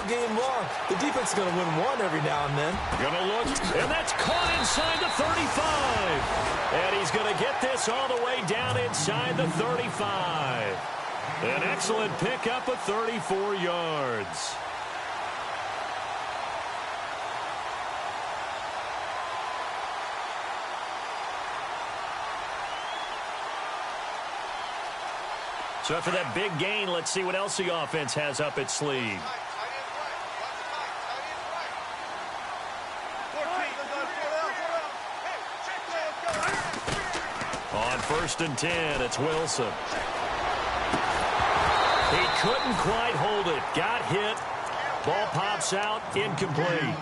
game long. The defense is going to win one every now and then. Gonna look, and that's caught inside the 35. And he's going to get this all the way down inside the 35. An excellent pickup of 34 yards. So after that big gain, let's see what else the offense has up its sleeve. On 1st and 10, it's Wilson. He couldn't quite hold it. Got hit. Ball pops out. Incomplete.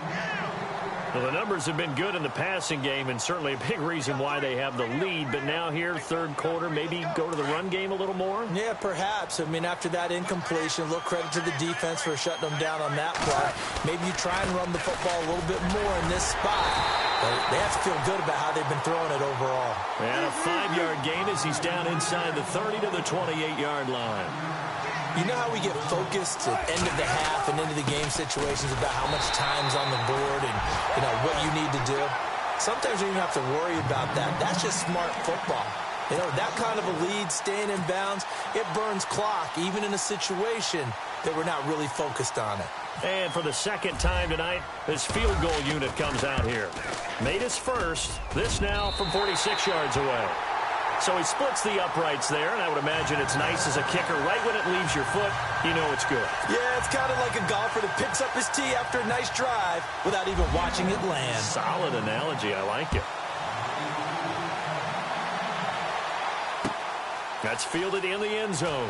Well, the numbers have been good in the passing game, and certainly a big reason why they have the lead. But now here, third quarter, maybe go to the run game a little more? Yeah, perhaps. I mean, after that incompletion, a little credit to the defense for shutting them down on that play. Maybe you try and run the football a little bit more in this spot. But they have to feel good about how they've been throwing it overall. And a 5-yard gain as he's down inside the 30 to the 28-yard line. You know how we get focused at end of the half and into the game situations about how much time's on the board and, what you need to do? Sometimes you don't have to worry about that. That's just smart football. That kind of a lead, staying in bounds, it burns clock, even in a situation that we're not really focused on it. And for the second time tonight, this field goal unit comes out here. Made his first. This now from 46 yards away. So he splits the uprights there, and I would imagine it's nice as a kicker. Right when it leaves your foot, you know it's good. Yeah, it's kind of like a golfer that picks up his tee after a nice drive without even watching it land. Solid analogy. I like it. That's fielded in the end zone.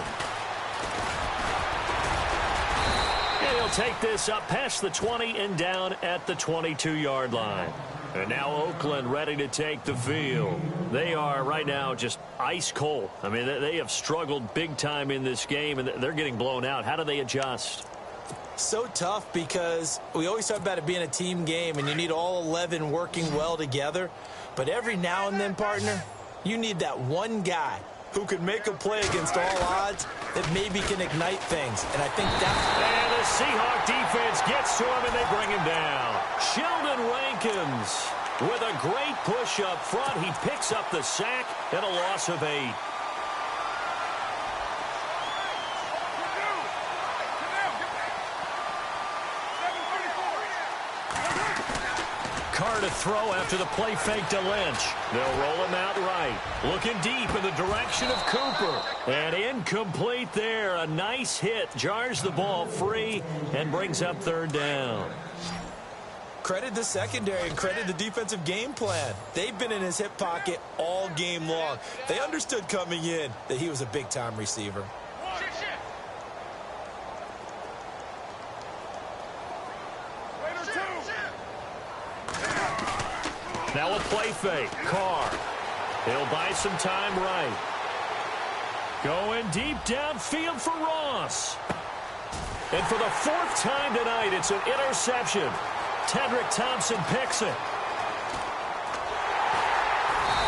And he'll take this up past the 20 and down at the 22-yard line. And now Oakland ready to take the field. They are right now just ice cold. I mean, they have struggled big time in this game, and they're getting blown out. How do they adjust? So tough because we always talk about it being a team game, and you need all 11 working well together. But every now and then, partner, you need that one guy who can make a play against all odds that maybe can ignite things. And I think that's... And the Seahawk defense gets to him, and they bring him down. Sheldon Rankins with a great push up front. He picks up the sack and a loss of 8. Carr to throw after the play fake to Lynch. They'll roll him out right. Looking deep in the direction of Cooper. And incomplete there. A nice hit. Jars the ball free and brings up third down. Credit the secondary and credit the defensive game plan. They've been in his hip pocket all game long. They understood coming in that he was a big-time receiver. Now a play fake. Carr. He'll buy some time right. Going deep downfield for Ross. And for the 4th time tonight, it's an interception. Tedrick Thompson picks it.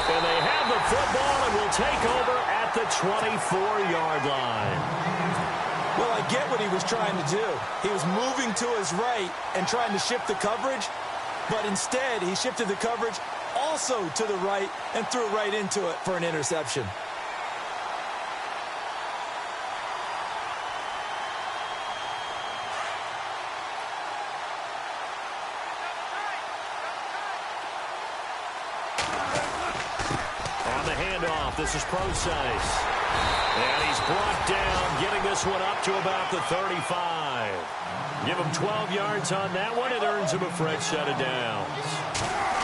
And they have the football and will take over at the 24-yard line. Well, I get what he was trying to do. He was moving to his right and trying to shift the coverage. But instead, he shifted the coverage also to the right and threw right into it for an interception. On the handoff, this is Procise. And he's brought down, getting this one up to about the 35. Give him 12 yards on that one. It earns him a fresh set of downs.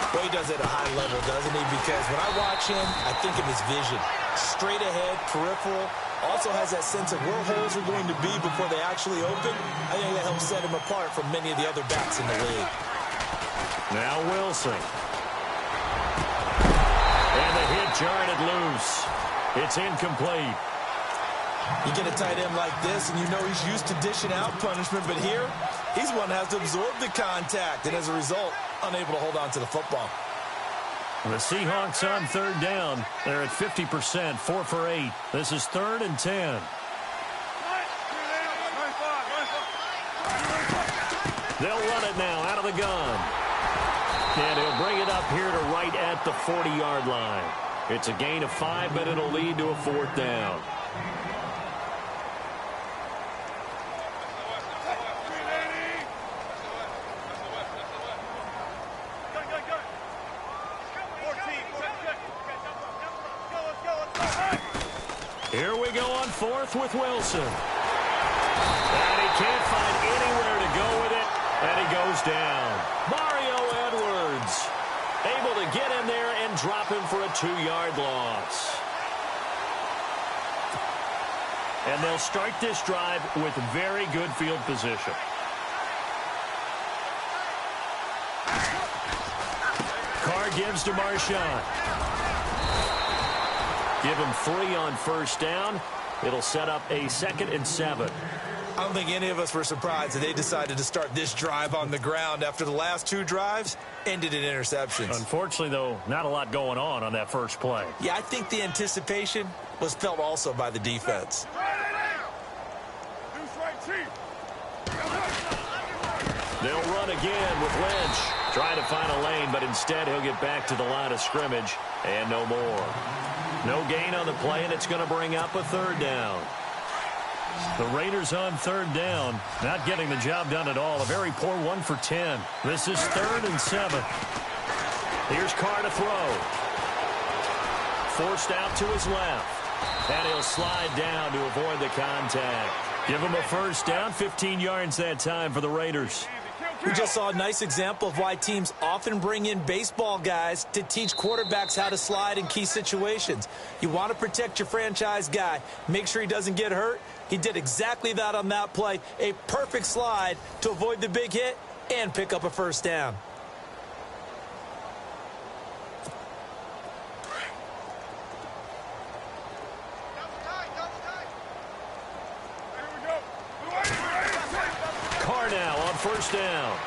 Well, he does it at a high level, doesn't he? Because when I watch him, I think of his vision. Straight ahead, peripheral. Also has that sense of where holes are going to be before they actually open. I think that helps set him apart from many of the other backs in the league. Now Wilson. And the hit jarred it loose. It's incomplete. You get a tight end like this, and you know he's used to dishing out punishment, but here, he's one that has to absorb the contact, and as a result, unable to hold on to the football. The Seahawks on third down. They're at 50%, 4 for 8. This is 3rd and 10. They'll run it now out of the gun. And he'll bring it up here to right at the 40-yard line. It's a gain of 5, but it'll lead to a 4th down. Here we go on 4th with Wilson. And he can't find anywhere to go with it, and he goes down. Mario Edwards able to get in there and drop him for a 2-yard loss. And they'll start this drive with very good field position. Carr gives to Marshawn. Give him 3 on 1st down. It'll set up a 2nd and 7. I don't think any of us were surprised that they decided to start this drive on the ground after the last 2 drives ended in interceptions. Unfortunately, though, not a lot going on that first play. Yeah, I think the anticipation was felt also by the defense. They'll run again with Lynch. Trying to find a lane, but instead he'll get back to the line of scrimmage and no more. No gain on the play, and it's going to bring up a 3rd down. The Raiders on 3rd down, not getting the job done at all. A very poor 1 for 10. This is 3rd and 7. Here's Carr to throw. Forced out to his left. And he'll slide down to avoid the contact. Give him a 1st down, 15 yards that time for the Raiders. We just saw a nice example of why teams often bring in baseball guys to teach quarterbacks how to slide in key situations. You want to protect your franchise guy. Make sure he doesn't get hurt. He did exactly that on that play. A perfect slide to avoid the big hit and pick up a 1st down. Carr now on 1st down.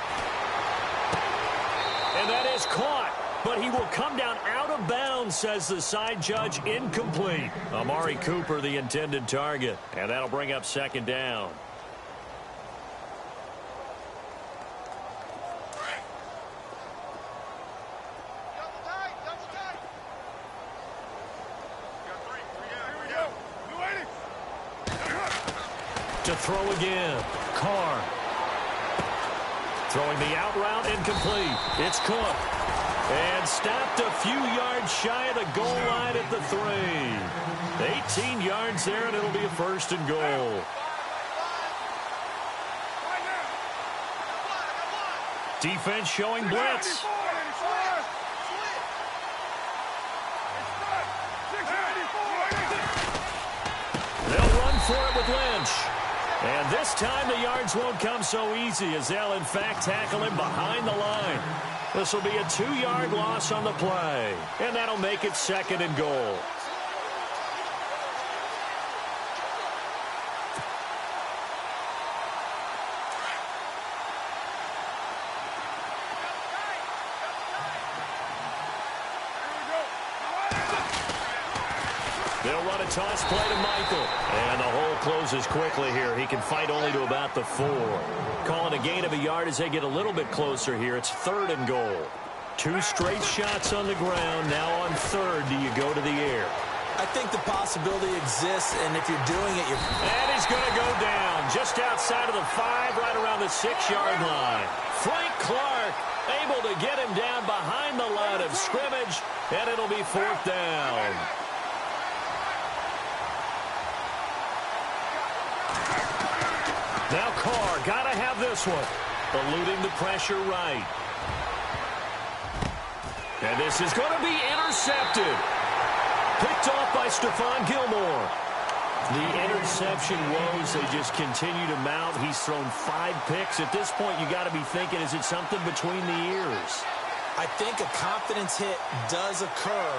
And that is caught, but he will come down out of bounds, says the side judge. Incomplete. Amari Cooper, the intended target, and that'll bring up 2nd down. To throw again. Carr. Throwing the out route, incomplete. It's Cook. And stopped a few yards shy of the goal line at the 3. 18 yards there, and it'll be a 1st and goal. Defense showing blitz. They'll run for it with Lynch. And this time the yards won't come so easy as they'll, in fact, tackle him behind the line. This will be a 2-yard loss on the play. And that'll make it 2nd and goal. They'll run a toss play to Michael. And the hole closes quickly here. He can fight only to about the 4. Calling a gain of a yard as they get a little bit closer here. It's 3rd and goal. 2 straight shots on the ground. Now on 3rd, do you go to the air? I think the possibility exists, and if you're doing it, And he's going to go down just outside of the 5, right around the 6-yard line. Frank Clark able to get him down behind the line of scrimmage, and it'll be 4th down. Now Carr, got to have this one. Eluding the pressure right. And this is going to be intercepted. Picked off by Stephon Gilmore. The interception woes, they just continue to mount. He's thrown 5 picks. At this point, you got to be thinking, is it something between the ears? I think a confidence hit does occur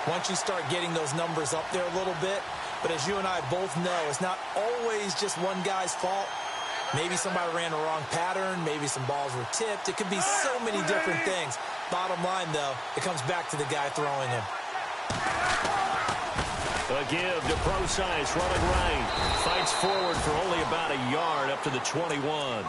once you start getting those numbers up there a little bit. But as you and I both know, it's not always just one guy's fault. Maybe somebody ran the wrong pattern. Maybe some balls were tipped. It could be so many different things. Bottom line, though, it comes back to the guy throwing him. A give to Procise, running right. Fights forward for only about a yard up to the 21.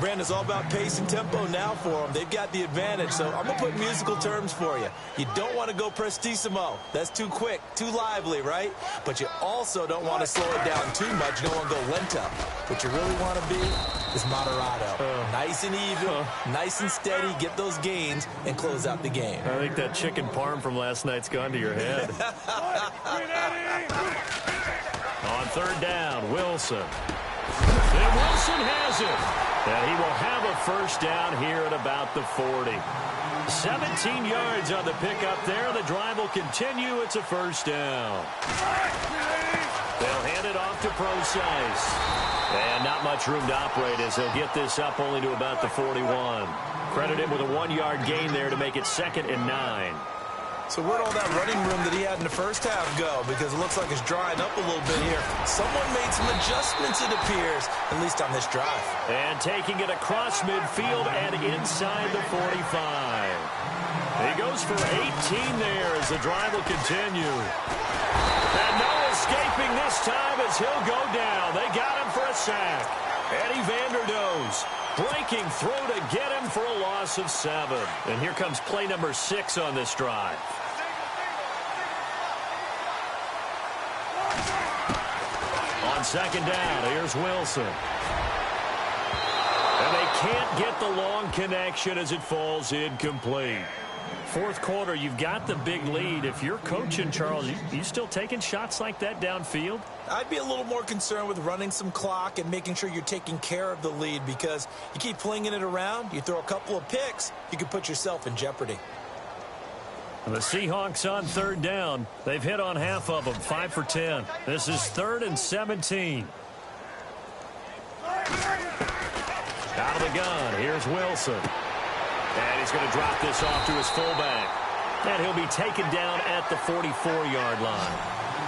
Brand is all about pace and tempo now for them. They've got the advantage, so I'm going to put musical terms for you. You don't want to go prestissimo. That's too quick, too lively, right? But you also don't want to slow it down too much. You don't want to go lento. What you really want to be is moderato. Nice and even, nice and steady, get those gains, and close out the game. I think that chicken parm from last night's gone to your head. On third down, Wilson. And Wilson has it. And he will have a first down here at about the 40. 17 yards on the pickup there. The drive will continue. It's a first down. They'll hand it off to Procise. And not much room to operate as he'll get this up only to about the 41. Credit him with a 1-yard gain there to make it 2nd and 9. So where'd all that running room that he had in the first half go? Because it looks like it's drying up a little bit here. Someone made some adjustments, it appears, at least on this drive. And taking it across midfield and inside the 45. He goes for 18 there as the drive will continue. And no escaping this time as he'll go down. They got him for a sack. Eddie Vanderdoes breaking through to get him for a loss of 7. And here comes play number 6 on this drive. On second down, here's Wilson. And they can't get the long connection as it falls incomplete. Fourth quarter, you've got the big lead. If you're coaching, Charles, you still taking shots like that downfield? I'd be a little more concerned with running some clock and making sure you're taking care of the lead, because you keep flinging it around, you throw a couple of picks, you could put yourself in jeopardy. The Seahawks on third down. They've hit on half of them, 5 for 10. This is 3rd and 17. Out of the gun, here's Wilson. And he's going to drop this off to his fullback. And he'll be taken down at the 44-yard line.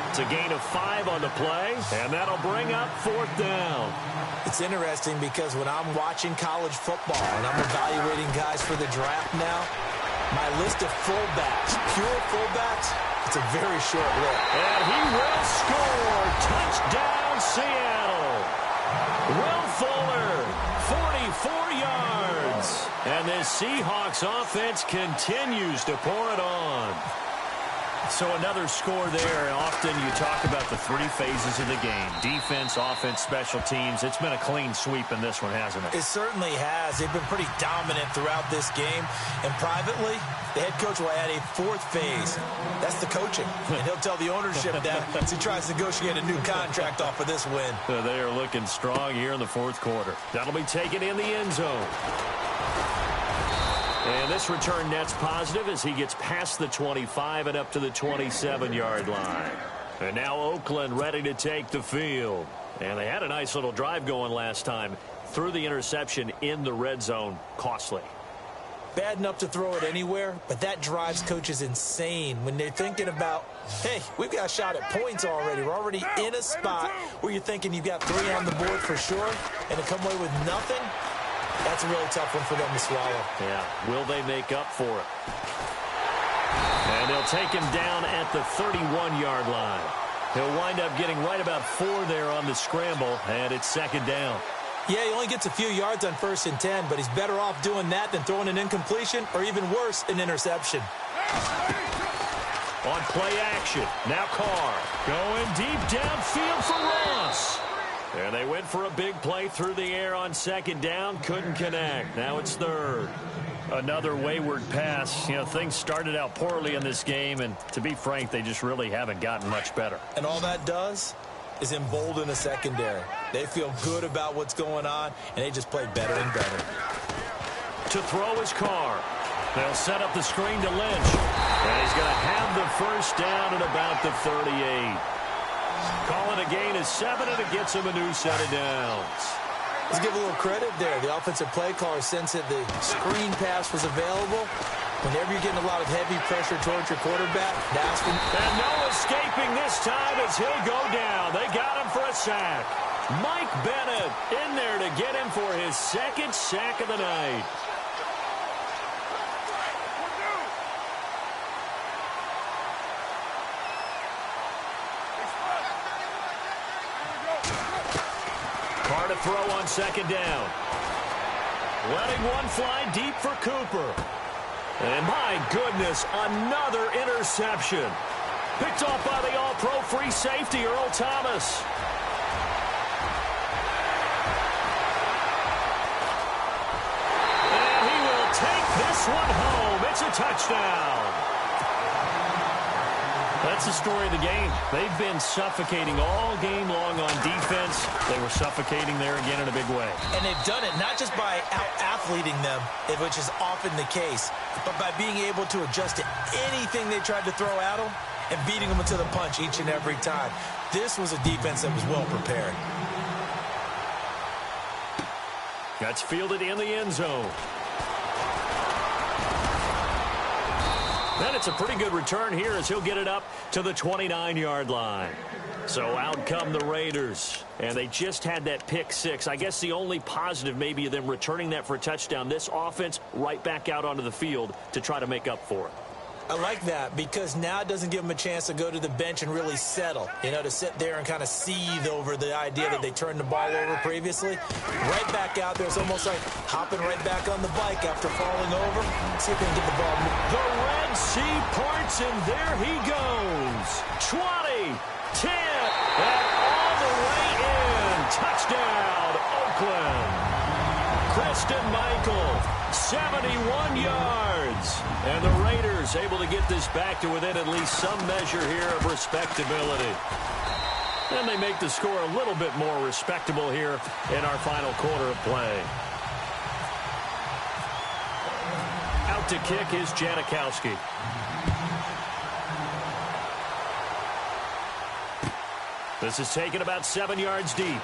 It's a gain of 5 on the play, and that'll bring up 4th down. It's interesting because when I'm watching college football and I'm evaluating guys for the draft now, my list of fullbacks, pure fullbacks, it's a very short list. And he will score. Touchdown, Seattle. Will Fuller, 44 yards. And this Seahawks offense continues to pour it on. So another score there. Often you talk about the 3 phases of the game. Defense, offense, special teams. It's been a clean sweep in this one, hasn't it? It certainly has. They've been pretty dominant throughout this game. And privately, the head coach will add a 4th phase. That's the coaching. And he'll tell the ownership that as he tries to negotiate a new contract off of this win. They are looking strong here in the 4th quarter. That'll be taken in the end zone. And this return net's positive as he gets past the 25 and up to the 27-yard line. And now Oakland ready to take the field. And they had a nice little drive going last time. Threw the interception in the red zone. Costly. Bad enough to throw it anywhere, but that drives coaches insane when they're thinking about, hey, we've got a shot at points already. We're already in a spot where you're thinking you've got 3 on the board for sure, and to come away with nothing, that's a really tough one for them to swallow. Yeah, will they make up for it? And they'll take him down at the 31-yard line. He'll wind up getting right about 4 there on the scramble, and it's 2nd down. Yeah, he only gets a few yards on 1st and 10, but he's better off doing that than throwing an incompletion or even worse, an interception. On play action, now Carr going deep downfield for Ross. And they went for a big play through the air on 2nd down, couldn't connect. Now it's 3rd. Another wayward pass. You know, things started out poorly in this game, and to be frank, they just really haven't gotten much better. And all that does is embolden a secondary. They feel good about what's going on, and they just play better and better. To throw is Carr. They'll set up the screen to Lynch. And he's going to have the first down at about the 38. Calling a gain of 7, and it gets him a new set of downs. Let's give a little credit there. The offensive play caller, since the screen pass was available, whenever you're getting a lot of heavy pressure towards your quarterback, that's when... And no escaping this time as he'll go down. They got him for a sack. Mike Bennett in there to get him for his 2nd sack of the night. Carr to throw on 2nd down. Letting one fly deep for Cooper. And my goodness, another interception. Picked off by the all-pro free safety, Earl Thomas. And he will take this one home. It's a touchdown. That's the story of the game. They've been suffocating all game long on defense. They were suffocating there again in a big way. And they've done it not just by out-athleting them, which is often the case, but by being able to adjust to anything they tried to throw at them and beating them to the punch each and every time. This was a defense that was well prepared. That's fielded in the end zone. Then it's a pretty good return here as he'll get it up to the 29-yard line. So out come the Raiders, and they just had that pick six. I guess the only positive maybe of them returning that for a touchdown. This offense right back out onto the field to try to make up for it. I like that because now it doesn't give them a chance to go to the bench and really settle, to sit there and kind of seethe over the idea that they turned the ball over previously. Right back out there. It's almost like hopping right back on the bike after falling over. See if they can get the ball moving. The Red Sea parts, and there he goes. 20, 10, and all the way in. Touchdown, Oakland. Kristen Michael, 71 yards. And the Raiders able to get this back to within at least some measure here of respectability. And they make the score a little bit more respectable here in our final quarter of play. Out to kick is Janikowski. This is taken about 7 yards deep.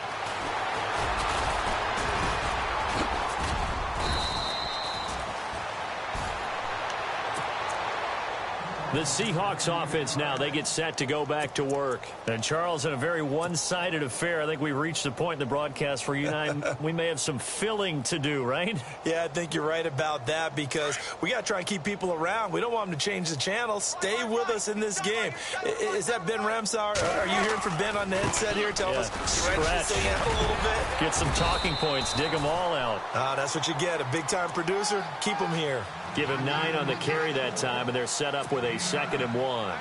The Seahawks offense now, they get set to go back to work. And, Charles, in a very one-sided affair, I think we've reached the point in the broadcast for you and I, we may have some filling to do, right? Yeah, I think you're right about that because we got to try and keep people around. We don't want them to change the channel. Stay with us in this game. Is that Ben Ramsauer? Are you hearing from Ben on the headset here? Tell us. Stretch. A little bit. Get some talking points. Dig them all out. That's what you get. A big-time producer. Keep them here. Give him 9 on the carry that time, and they're set up with a 2nd and 1.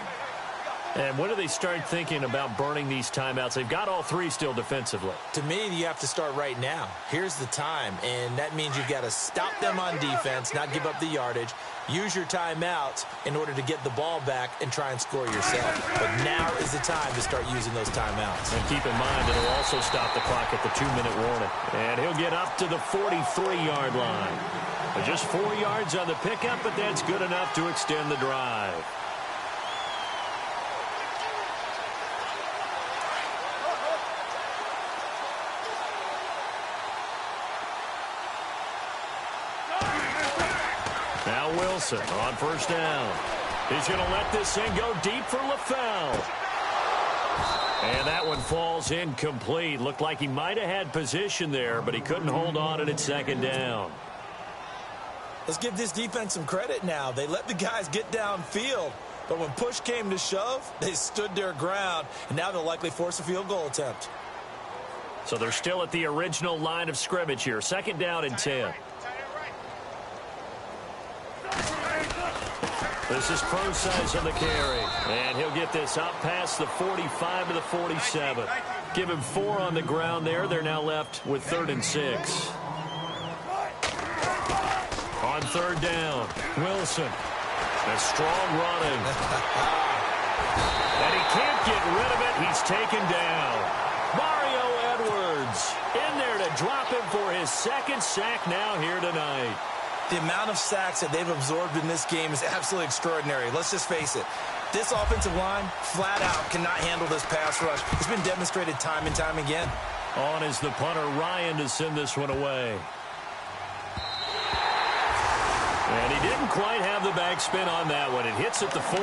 And when do they start thinking about burning these timeouts? They've got all 3 still defensively. To me, you have to start right now. Here's the time, and that means you've got to stop them on defense, not give up the yardage, use your timeouts in order to get the ball back and try and score yourself. But now is the time to start using those timeouts. And keep in mind, it'll also stop the clock at the 2-minute warning. And he'll get up to the 43-yard line. Just 4 yards on the pickup, but that's good enough to extend the drive. Now Wilson on 1st down. He's going to let this thing go deep for LaFell. And that one falls incomplete. Looked like he might have had position there, but he couldn't hold on, and it's 2nd down. Let's give this defense some credit now. They let the guys get downfield, but when push came to shove, they stood their ground, and now they'll likely force a field goal attempt. So they're still at the original line of scrimmage here. 2nd down and 10. This is Procise on the carry, and he'll get this up past the 45 to the 47. Give him 4 on the ground there. They're now left with 3rd and 6. On 3rd down, Wilson. A strong running. And he can't get rid of it. He's taken down. Mario Edwards in there to drop him for his 2nd sack now here tonight. The amount of sacks that they've absorbed in this game is absolutely extraordinary. Let's just face it. This offensive line, flat out, cannot handle this pass rush. It's been demonstrated time and time again. On is the punter, Ryan, to send this one away. And he didn't quite have the backspin on that one. It hits at the 4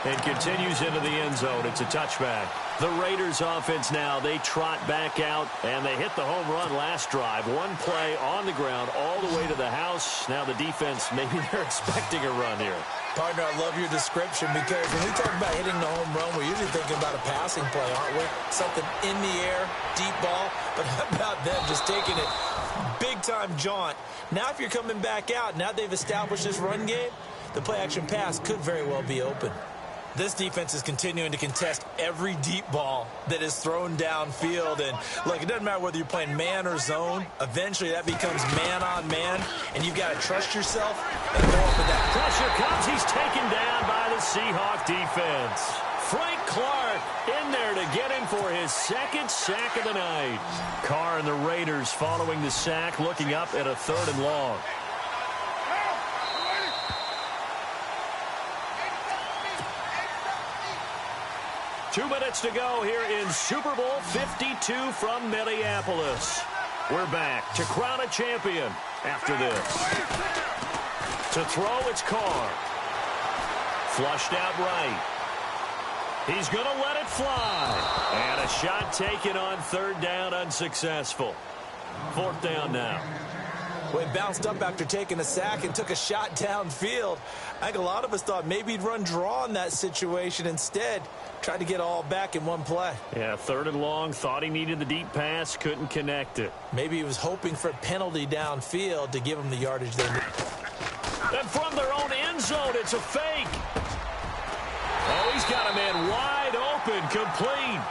and continues into the end zone. It's a touchback. The Raiders offense now, they trot back out, and they hit the home run last drive. One play on the ground all the way to the house. Now the defense, maybe they're expecting a run here. Partner, I love your description because when we talk about hitting the home run, we're usually thinking about a passing play, aren't we? Something in the air, deep ball. But how about them just taking it big-time jaunt? Now if you're coming back out, now they've established this run game, the play-action pass could very well be open. This defense is continuing to contest every deep ball that is thrown downfield. And, look, it doesn't matter whether you're playing man or zone. Eventually, that becomes man-on-man, and you've got to trust yourself and go up with that. Pressure comes. He's taken down by the Seahawk defense. Frank Clark in there to get him for his second sack of the night. Carr and the Raiders following the sack, looking up at a 3rd and long. Two minutes to go here in Super Bowl 52 from Minneapolis. We're back to crown a champion after this. To throw, it's Carr. Flushed out right. He's going to let it fly. And a shot taken on 3rd down, unsuccessful. 4th down now. Well, he bounced up after taking a sack and took a shot downfield. I think a lot of us thought maybe he'd run draw in that situation. Instead, tried to get all back in one play. Yeah, 3rd and long. Thought he needed the deep pass. Couldn't connect it. Maybe he was hoping for a penalty downfield to give him the yardage they need. And from their own end zone, it's a fake. Oh, he's got a man wide open, complete.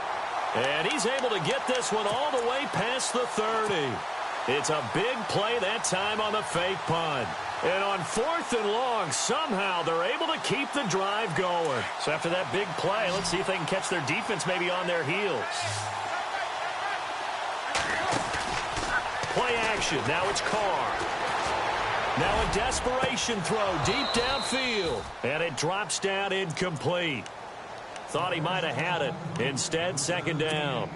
And he's able to get this one all the way past the 30. It's a big play that time on the fake punt. And on 4th and long, somehow they're able to keep the drive going. So after that big play, let's see if they can catch their defense maybe on their heels. Play action. Now it's Carr. Now a desperation throw deep downfield. And it drops down incomplete. Thought he might have had it. Instead, 2nd down.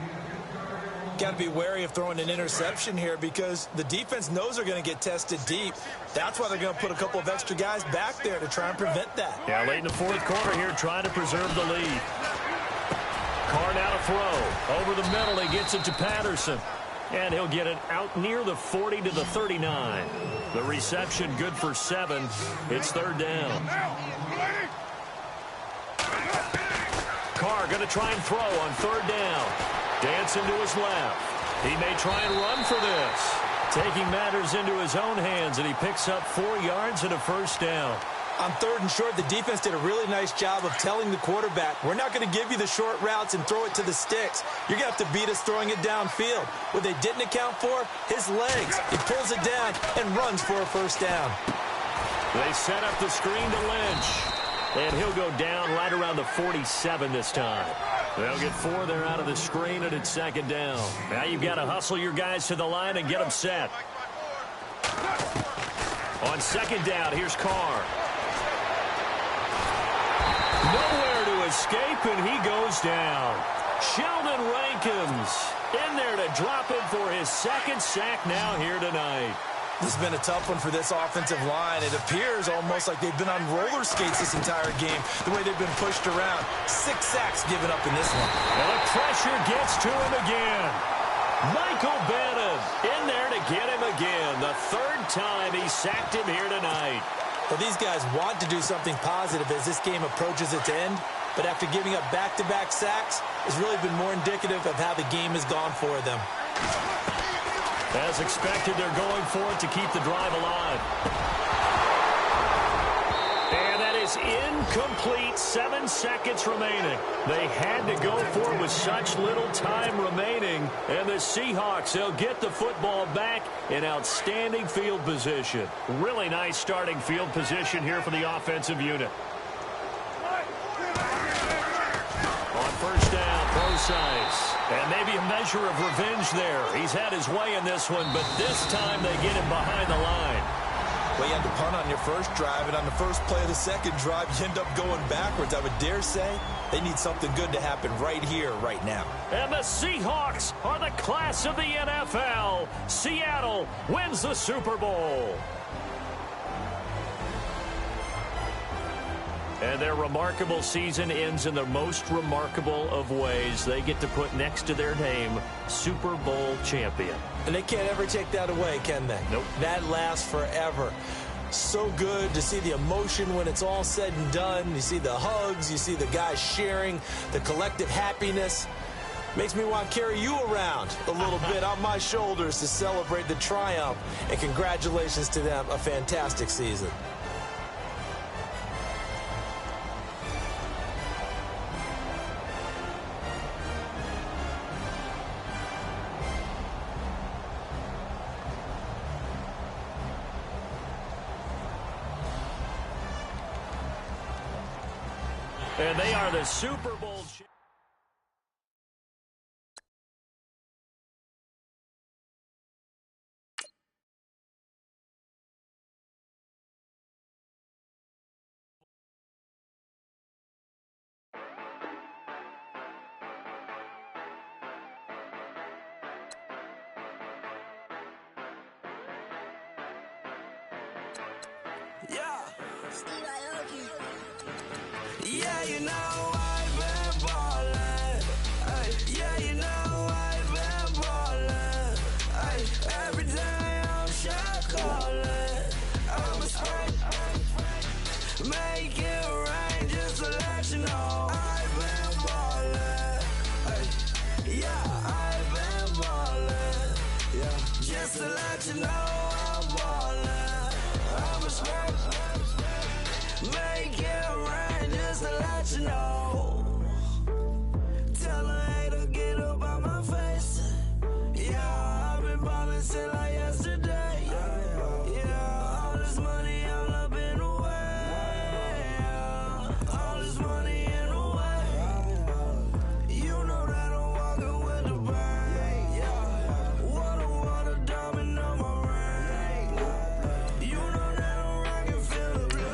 Got to be wary of throwing an interception here because the defense knows they're going to get tested deep. That's why they're going to put a couple of extra guys back there to try and prevent that. Yeah, late in the 4th quarter here, trying to preserve the lead. Carr now to throw. Over the middle, he gets it to Patterson. And he'll get it out near the 40 to the 39. The reception good for 7. It's 3rd down. Carr going to try and throw on 3rd down. Dancing to his left. He may try and run for this. Taking matters into his own hands, and he picks up 4 yards and a 1st down. On 3rd and short, the defense did a really nice job of telling the quarterback, we're not going to give you the short routes and throw it to the sticks. You're going to have to beat us throwing it downfield. What they didn't account for, his legs. He pulls it down and runs for a 1st down. They set up the screen to Lynch. And he'll go down right around the 47 this time. They'll get 4 there out of the screen, and it's 2nd down. Now you've got to hustle your guys to the line and get them set. On 2nd down, here's Carr. Nowhere to escape, and he goes down. Sheldon Rankins in there to drop him for his 2nd sack now here tonight. This has been a tough one for this offensive line. It appears almost like they've been on roller skates this entire game, the way they've been pushed around. 6 sacks given up in this one. And the pressure gets to him again. Michael Bannon in there to get him again. The 3rd time he sacked him here tonight. Well, these guys want to do something positive as this game approaches its end, but after giving up back-to-back sacks, it's really been more indicative of how the game has gone for them. As expected, they're going for it to keep the drive alive. And that is incomplete. 7 seconds remaining. They had to go for it with such little time remaining. And the Seahawks, they'll get the football back in outstanding field position. Really nice starting field position here for the offensive unit. On 1st down, Procise. And maybe a measure of revenge there. He's had his way in this one, but this time they get him behind the line. Well, you had to punt on your first drive, and on the first play of the second drive, you end up going backwards. I would dare say they need something good to happen right here, right now. And the Seahawks are the class of the NFL. Seattle wins the Super Bowl. And their remarkable season ends in the most remarkable of ways. They get to put next to their name, Super Bowl champion. And they can't ever take that away, can they? Nope. That lasts forever. So good to see the emotion when it's all said and done. You see the hugs, you see the guys sharing, the collective happiness. Makes me want to carry you around a little bit on my shoulders to celebrate the triumph. And congratulations to them, a fantastic season. And they are the Super Bowl champions. Yeah, you know I've been ballin'. Ay, yeah, you know I've been ballin'. Ay, every day I'm shot callin'. I'm a spray, make it rain just to let you know I've been ballin'. Ay, yeah, I've been ballin'. Yeah, just to let you know I'm ballin'. I'm a spray, make it rain just to let you know. Tell a hater get up out my face. Yeah, I've been ballin' since like yesterday. Yeah, all this money all up in the way. All this money in the way. You know that I'm walking with the bank. Yeah, water diamond on my ring. You know that I'm rockin' feel the blue.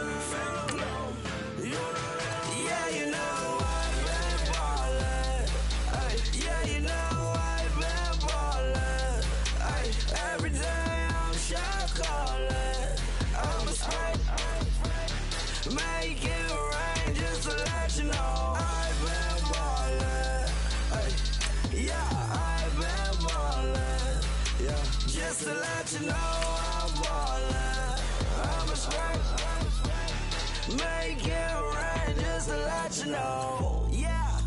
You know that, yeah, you know I've been ballin'. Ay, yeah, you know I've been ballin'. Ay, every day I'm shot callin'. I'm a spray, make it rain just to let you know I've been ballin'. Ay, yeah, I've been ballin'. Yeah, just to let you know I'm ballin'. I'm a spray, make it rain just to let you know. Yeah,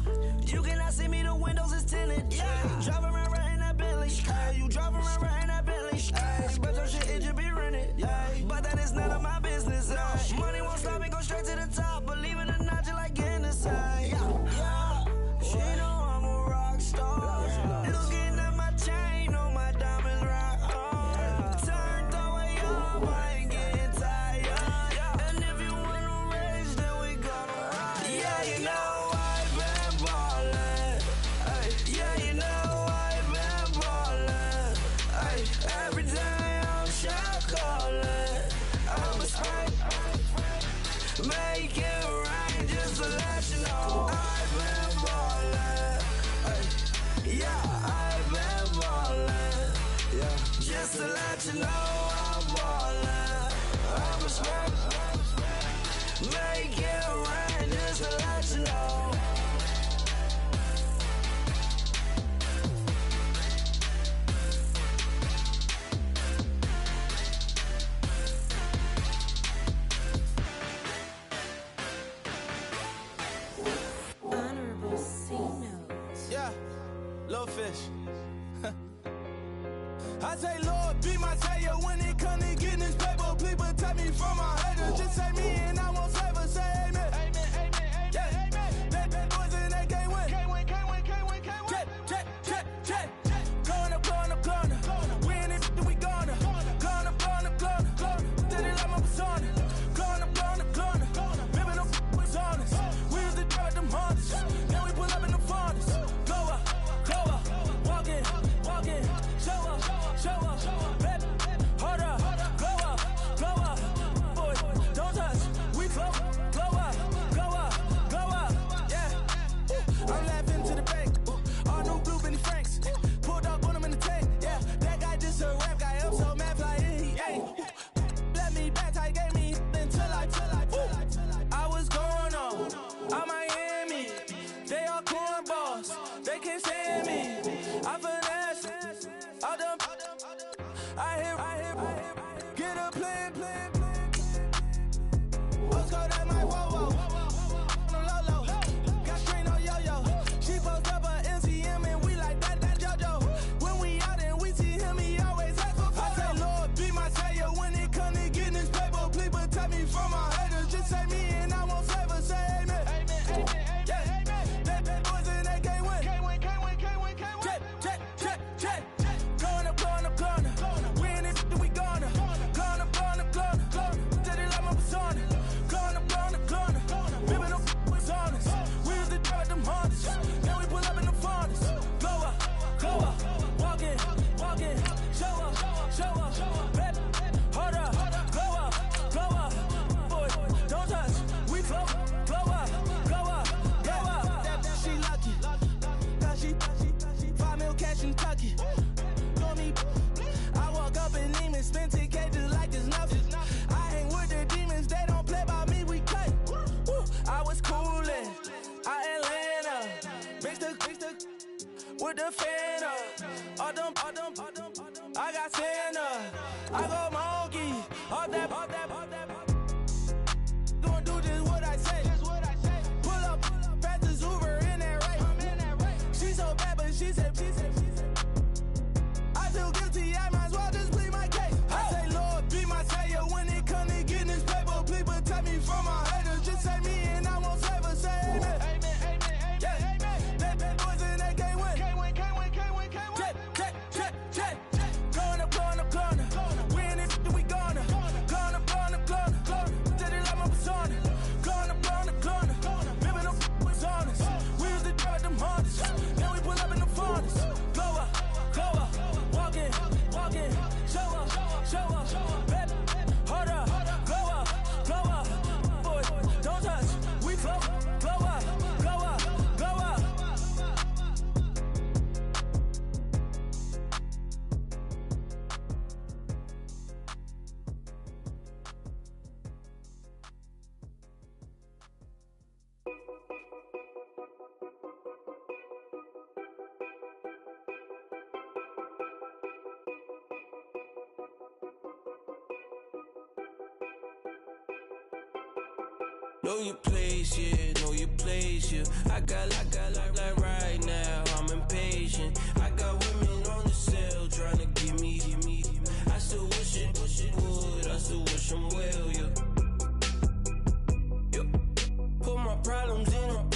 you cannot see me, the windows is tinted. Yeah, driving around right in that Bentley. Hey, you driving around right in that Bentley. Hey, but your shit, it just be rented. Yeah, but that is none of my business. Hey, money won't stop me, go straight to the top. Believe it or not, you like getting the same. Yeah, she know I'm a rock star. Looking at my chain, on my diamonds rock hard. Turned the way up, I ain't getting tired. And if you wanna race, then we gonna ride. Yeah, you know I've been ballin'. Ay, yeah, you know I've been ballin'. Ay, every day I'm shot callin'. I'm a spray, make it rain just to let you know I've been ballin'. Ay, yeah, I've been ballin'. Yeah, just to let you know I'm ballin'. I'm a spray, make it rain just to let you know. Honorable C notes. Yeah, little fish. I say, Lord, be my savior when it come to getting this paper. Please protect me from my haters. Just say me and I won't favor. Say amen. Amen, amen, yeah. Amen. That boys and they can't win. Can't win, can't win, can't win, can't win. Check. Going up. Win it, we gonna. Going up. Did it like my persona. Going up. Living no was honest. We used to drive them Hondas. Then we pull up in the Fondas. Go up. Walk in. Show up. Baby, hold up. Go up. Boy, don't touch. We flow up. Yeah. I'm laughing to the bank. All new blue Benny Franks. Pulled up on him in the tank. Yeah, that guy just a rap guy. Up so mad flying. He ain't. Let me back, tight gave me until I. I was going on Miami. They all cornballs. They can't stand me. I finesse. All them. I hear. Get a plan. Let's go, that my whoa. Lolo. Got screen on yo-yo. She post up a MCM and we like that JoJo. When we out and we see him, he always ask for photo. I say, Lord, be my savior when it come to getting this paper. Please protect me from my haters. Just say me and I won't flavor. Say amen. Amen. Yeah. That boys and they can't win. Can't win. Check. Blowing up. We in this, we gonna. Blowing up. Till they like my persona. Blowing up. Ripping up was honest. We used to drive them Hondas. Now we pull up in the furnace. Glow up. Walking. Show up. Baby, hold up. Glow up. Boy, don't touch. We glow up. She lucky. Cause she 5 mil cash in Tucky. Know me. I walk up in demons, spend 10K just like it's nothing. I hang with the demons, they don't play by me, we cut. I was coolin', Atlanta, mixed with the Fanta. All them, I got Santa. I go monkey, all that. Gonna do just what I say. Pull up, past the Uber in that race. She so bad, but she said. I feel guilty, I might as well just plead my case. I say, Lord, be my savior when it come to getting this paper. Please protect me from my haters. Just say me and I won't flavor. Say amen. Yeah. That boys and they can't win. Check. Blowing up. We in this, we gonna. Blowing up. Till they like my persona. Blowing up. Ripping up was honest. We used to drive them Hondas. Now we pull up in the furnace. Glow up. Walking. Show up. Baby, hold up. Glow up. Boy, don't touch. We glow up. Know your place, yeah. I got like right now, I'm impatient. I got women on the cell trying to give me. I still wish it would, I still wish them well, yeah. Put my problems in them.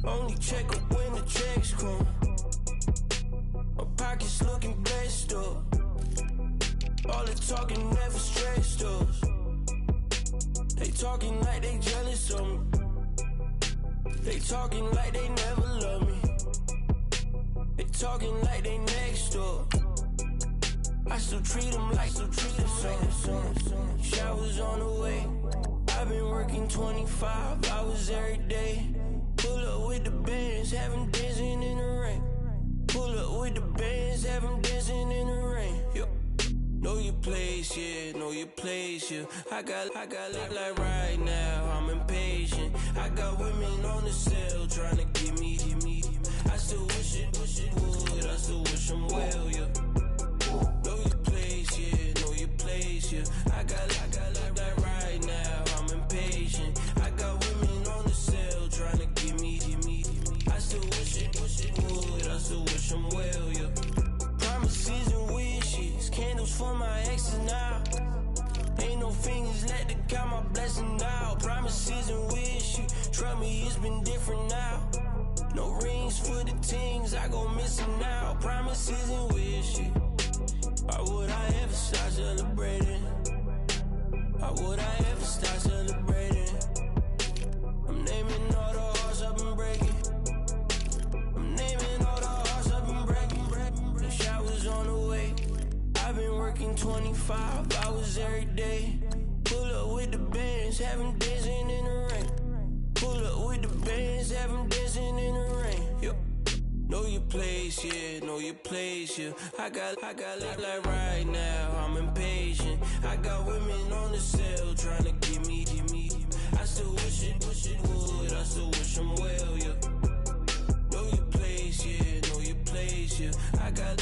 Only check up when the checks come. My pockets looking blessed up. All the talking never stressed us. They talking like they jealous of me. They talking like they never love me. They talking like they next door. I still treat them like some. Showers on the way. I've been working 25 hours every day. Pull up with the bands, have them dancing in the rain. Pull up with the bands, have them dancing in the rain. Yo. Know your place, yeah. I got like right now, I'm impatient. I got women on the cell trying to give me. I still wish it would, I still wish them well, yeah. Know your place, yeah. I got like right now, I'm impatient. I got women on the cell trying to give me. I still wish it would, I still wish them well, yeah. Promises and wishes, candles for my exes now. Ain't no fingers left to count my blessing now. Promises and wishes, trust me, it's been different now. No rings for the things, I gon' miss them now. Promises and wishes, why would I ever start celebrating? Why would I ever start celebrating? I'm naming all the hearts I've been breaking. The showers on the way. I've been working 25 hours every day. Pull up with the bands, have them dancing in the rain. Pull up with the bands, have them dancing in the rain. Yo. Know your place, yeah. I got like right now, I'm impatient. I got women on the cell trying to give me. I still wish it would, I still wish them well, yeah. Know your place, yeah. I got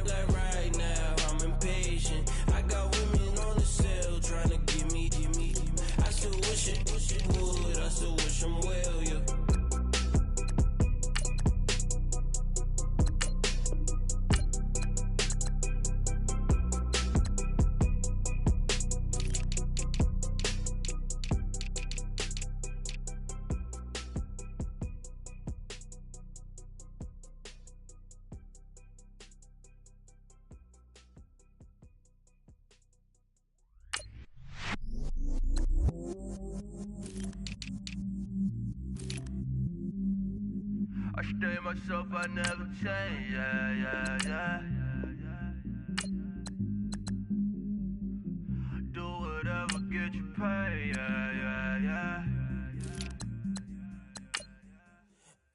like right now, I'm impatient. I got women on the cell trying to give me. stay myself, I never change, yeah. Do whatever, get you paid, yeah.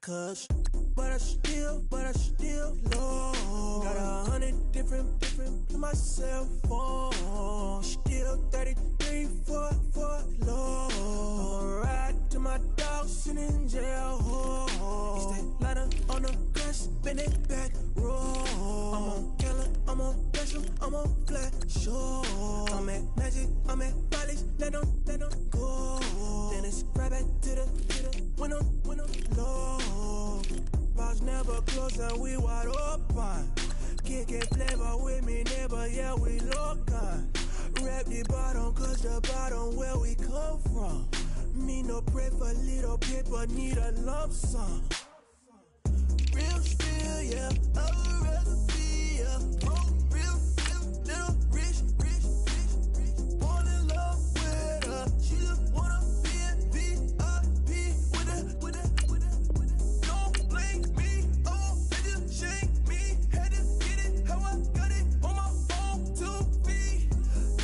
Cause, but I still low. Got 100 different in my cell phone. Still 33 for low. I'ma ride to my dog sitting in jail. It's that ladder on the grass, bend it back, roll. I'm on Keller, I'm on Gresham, I'm on Flat Shore. I'm at Magic, I'm at Bally's, let them go. Then it's right back to the window low. Bars never close and we wide open. Kicking flavor with me, neighbor, yeah, we local. Rap the bottom, cause the bottom where we come from. Me no pray for little paper, need a lump sum. Real still, yeah, I would rather be, yeah. Broke, real, little rich. Born in love with her, she just wanna be in VIP with her. Don't blame me, oh, they just shake me. Had to get it, how I got it, on my own 2 feet.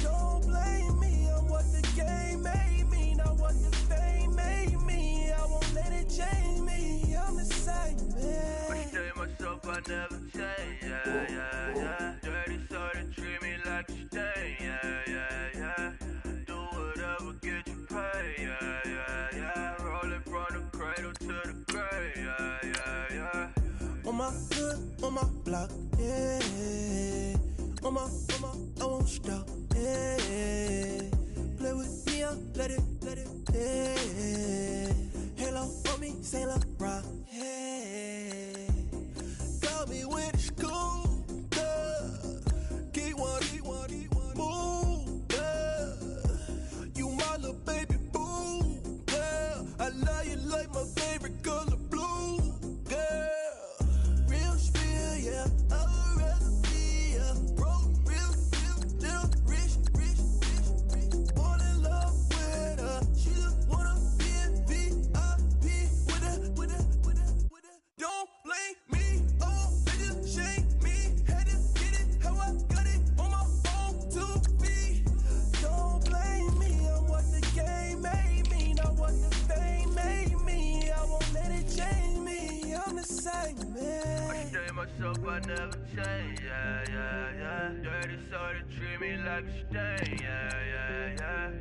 Don't blame me, I'm what the game made me, not what the fame made me. I won't let it change me, I'm the same, man. I stay myself, I never change, yeah. Dirty sorta treat me like a stain, yeah. Do whatever, get you paid, yeah. Rolling from the cradle to the grave, yeah. On my hood, on my block, yeah. On my, I won't stop, yeah. Play with me, I'll let it, yeah. Halo on me, Saint Laurent, yeah. Got me with the school, keep one, move, yeah. You my little baby boo, yeah. I love you like my favorite color blue, girl. Real spill, yeah, I would rather be, yeah. Broke, real, little rich. Born in love with her, she just wanna be in VIP with her. Don't blame me, oh, they just shake me. Had to get it, how I got it, on my own 2 feet. Don't blame me, I'm what the game made me, not what the fame made me. I won't let it change me, I'm the same, I man. stay myself, I never change, yeah. Dirty sorta treat me like a stain, yeah.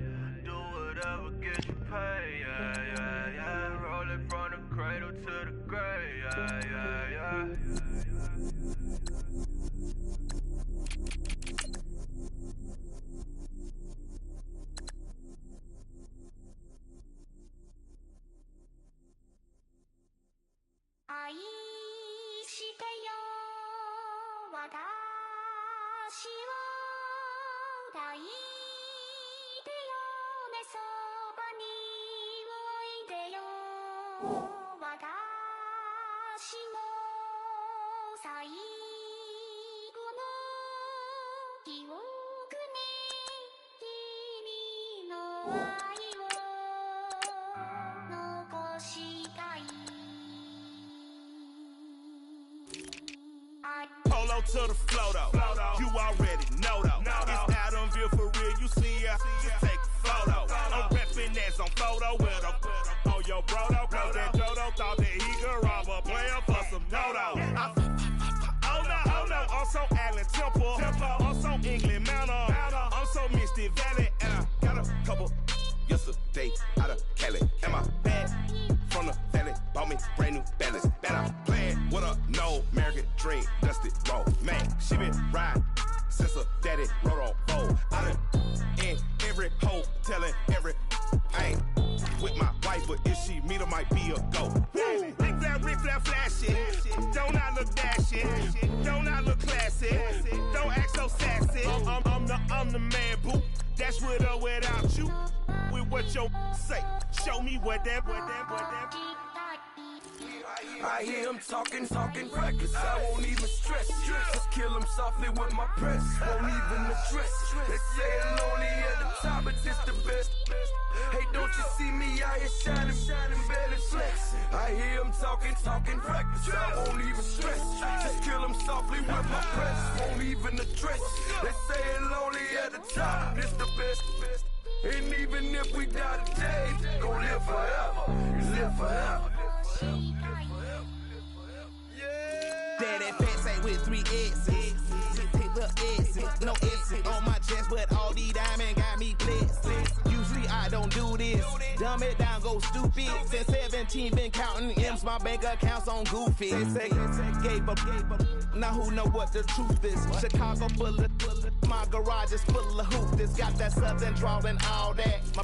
Do whatever, get you paid, yeah. Rolling from the cradle to the grave, yeah.愛してよ私を抱いてよねそばにおいでよ私の最後の記憶に君の愛を残したいPolo to the flow though. You already know though. It's Adamville for real. You see ya, just take a photo. I'm reppin' that's on photo with a on your bro though. Cause that Jodo thought that he could rob a player for some no-no. Oh no, I'm so Allen Temple. I'm so England Manor. I'm so Misty Valley. And I got a couple yesterday out of Cali. And my bag from the valley bought me brand new balance. Bet I'm playing with a no American dream, dusty road. Man, she been riding since her daddy rode on bold. I done in every hole, telling every I ain't with my wife, but if she meet her, might be a go. Rick flat flashy. Don't I look dashy? Don't I look classy? Don't act so sassy. I'm the man, boo. That's with or without you. With what your say. Show me what that. I hear him talking reckless. I won't even stress. Just kill him softly with my press. Won't even address. They say it lonely at the top, but it's the best. Hey, don't you see me out here shining, barely flex. I hear him talking talking reckless. I won't even stress. Just kill him softly with my press. Won't even address. They say it lonely at the top. This the best. And even if we die today, gon' live forever. Live forever. Daddy fat say with 3 X's. Pick the X's. No X's on my chest, but all these diamonds got me blessed. Usually I don't do this. Dumb it down, go stupid. Since 17 been counting M's, my bank accounts on goofy. Say gave up. Now who know what the truth is? Chicago full of my garage is full of hoopers. Got that southern drawl and all that. My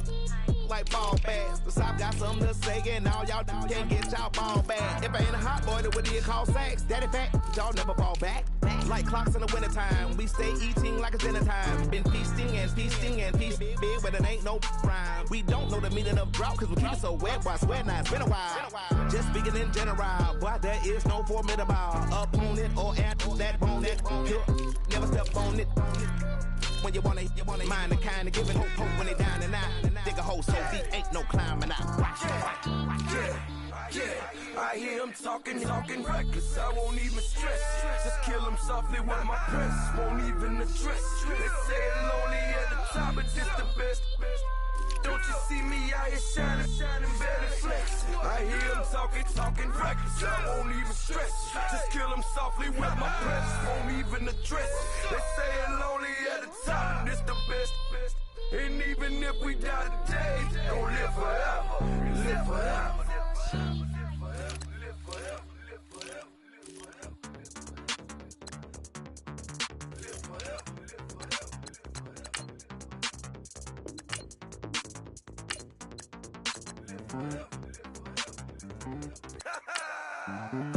like ball bags. The South got something to say, and all y'all can't get y'all ball back. If I ain't a hot boy, then what do you call sex? Daddy fat, y'all never fall back. Like clocks in the wintertime, we stay eating like it's dinner time. Been feasting and feasting and feast big, but it ain't no rhyme. We don't know the meaning of drought, cause we keep it so wet, boy, I swear now it's been a while. Just speaking in general, boy, there is no formidable opponent or at that bonnet. Never step on it. When you wanna mind the kind of giving hope when they down and out. Dig a hole so deep, ain't no climbing out. Yeah, I hear him talking reckless. I won't even stress. Just kill him softly with my press. Won't even address. They say it lonely at the top, but just the best. Don't you see me out here shining, better flex. I hear him talking reckless. I won't even stress. Just kill him softly with my press. Won't even address. They say it lonely at the top, this the best. And even if we die today, don't live forever. Live forever.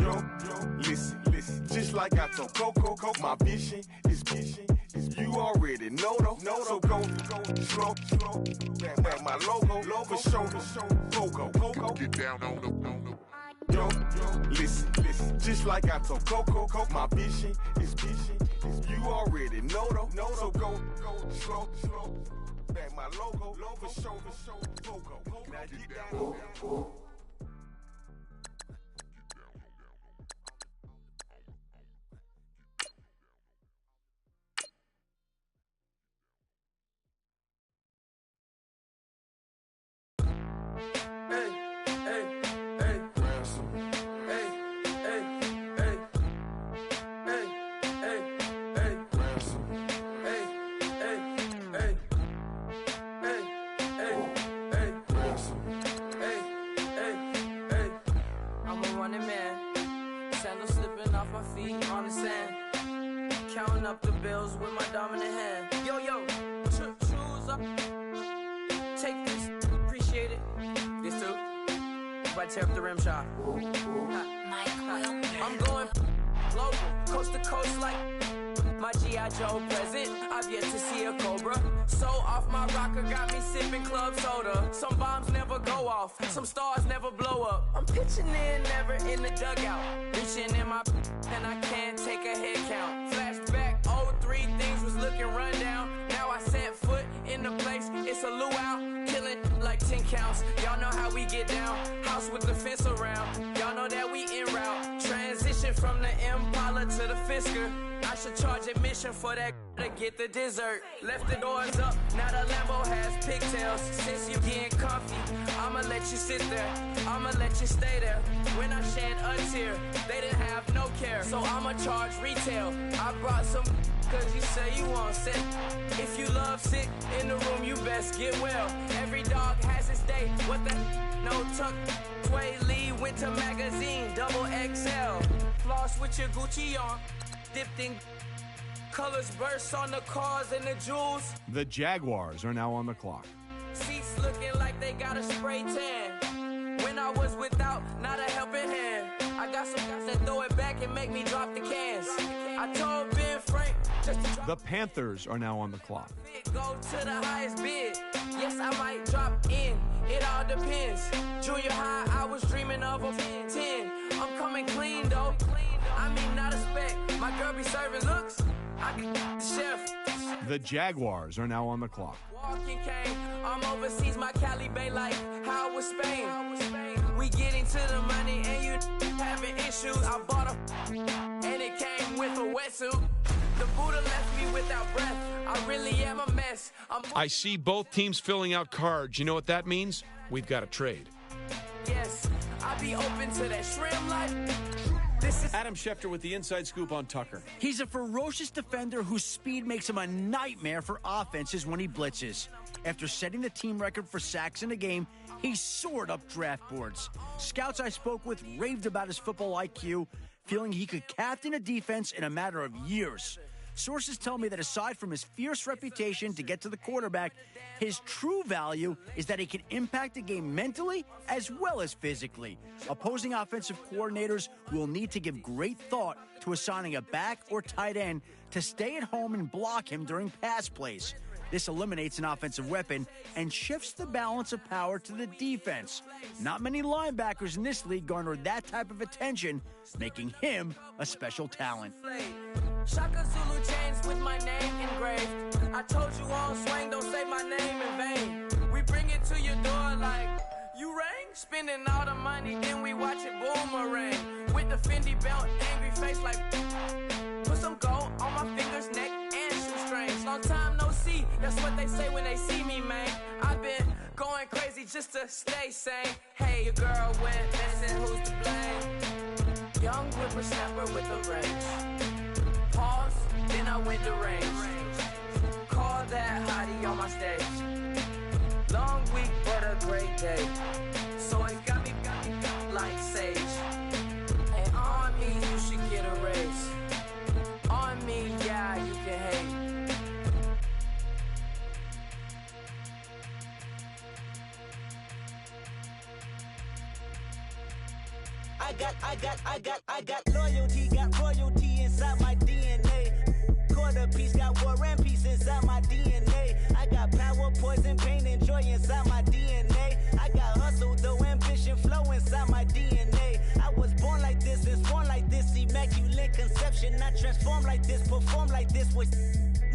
Yo, listen, just like I told Coco, my vision is you already know though, so go slow, back my logo, for show, Coco, get down on the. Yo, listen, just like I told Coco, my vision is you already know though, so go slow, back my logo, for show, Coco, now get down on the. Tear up the rim shot. I'm going global, coast to coast like my G.I. Joe present. I've yet to see a Cobra. So off my rocker got me sipping club soda. Some bombs never go off, some stars never blow up. I'm pitching in, never in the dugout. Reaching in my and I can't take a head count. Flashback, 03, things was looking run down. Now I set foot in the place, it's a luau. Killing like 10 counts, y'all know how we get down. House with the fence around, y'all know that we en route. Transition from the Impala to the Fisker. I should charge admission for that to get the dessert. Left the doors up, now the Lambo has pigtails. Since you getting comfy, I'ma let you sit there, I'ma let you stay there. When I shed a tear, they didn't have no care, so I'ma charge retail. I brought some cause you say you want sick. If you love sick in the room, you best get well. Every dog has its day, what the no tuck. Sway Lee, winter magazine, double XL. Floss with your Gucci on, dipped in colors, bursts on the cars and the jewels. The Jaguars are now on the clock. Seats looking like they got a spray tan. When I was without, not a helping hand. I got some guys that throw it back and make me drop the cans. I told Ben Frank just to drop. The Panthers are now on the clock. Go to the highest bid. Yes, I might drop in. It all depends. Junior high, I was dreaming of a 10. I'm coming clean though. I mean, not a spec. My girl be serving looks. I can the chef. The Jaguars are now on the clock. Walking cane, I'm overseas, my Cali Bay like how was Spain. We get into the money and you having issues. I bought a and it came with a wetsuit. The Buddha left me without breath. I really am a mess. I see both teams filling out cards. You know what that means? We've got a trade. Yes, I'd be open to that shrimp life. This is Adam Schefter with the inside scoop on Tucker. He's a ferocious defender whose speed makes him a nightmare for offenses when he blitzes. After setting the team record for sacks in a game, he soared up draft boards. Scouts I spoke with raved about his football IQ, feeling he could captain a defense in a matter of years. Sources tell me that aside from his fierce reputation to get to the quarterback, his true value is that he can impact the game mentally as well as physically. Opposing offensive coordinators will need to give great thought to assigning a back or tight end to stay at home and block him during pass plays. This eliminates an offensive weapon and shifts the balance of power to the defense. Not many linebackers in this league garner that type of attention, making him a special talent. Shaka Zulu chains with my name engraved. I told you on swing, don't say my name in vain. We bring it to your door like, you rang? Spending all the money, then we watch it boomerang. With the Fendi belt, angry face like, put some gold on my fingers, neck, and shoestrings. Long time no see, that's what they say when they see me, man. I've been going crazy just to stay sane. Hey, your girl went missing, who's to blame? Young whippersnapper with a range. Pause, then I went to range. Call that hottie on my stage. Long week, but a great day. So it got me like sage. And on me, you should get a raise. On me, yeah, you can hate. I got loyalty, got royalty inside my DNA. Quarter piece, got war and peace inside my DNA. I got power, poison, pain, and joy inside my DNA. I got hustle, though ambition, flow inside my DNA. I was born like this, and born like this, immaculate conception. I transform like this, perform like this with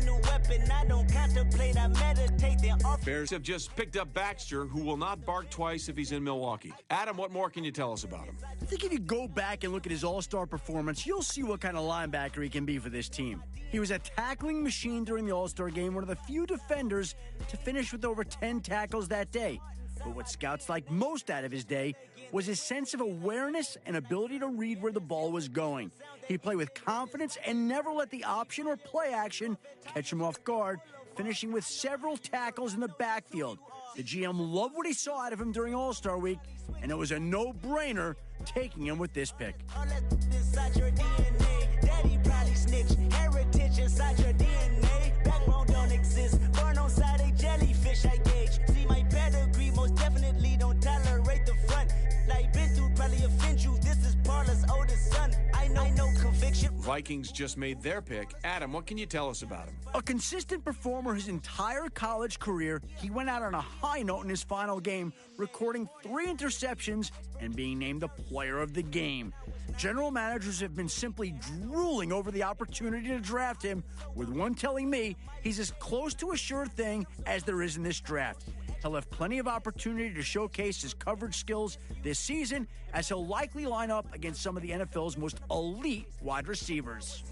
new weapon. I don't contemplate, I meditate. Bears have just picked up Baxter, who will not bark twice if he's in Milwaukee. Adam, what more can you tell us about him? I think if you go back and look at his all-star performance, you'll see what kind of linebacker he can be for this team. He was a tackling machine during the all-star game, one of the few defenders to finish with over 10 tackles that day. But what scouts liked most out of his day was his sense of awareness and ability to read where the ball was going. He played with confidence and never let the option or play action catch him off guard, finishing with several tackles in the backfield. The GM loved what he saw out of him during All-Star Week, and it was a no-brainer taking him with this pick. All that inside your DNA. Daddy probably snitch. Heritage inside your DNA. Backbone don't exist. Born on side a jellyfish, I gauge. See my pedigree, most definitely don't tolerate the front. Like been through, probably offend you. This is Parla's oldest son. I know conviction. Vikings just made their pick. Adam, what can you tell us about him? A consistent performer his entire college career, he went out on a high note in his final game, recording 3 interceptions and being named the player of the game. General managers have been simply drooling over the opportunity to draft him, with one telling me he's as close to a sure thing as there is in this draft. He'll have plenty of opportunity to showcase his coverage skills this season, as he'll likely line up against some of the NFL's most elite wide receivers.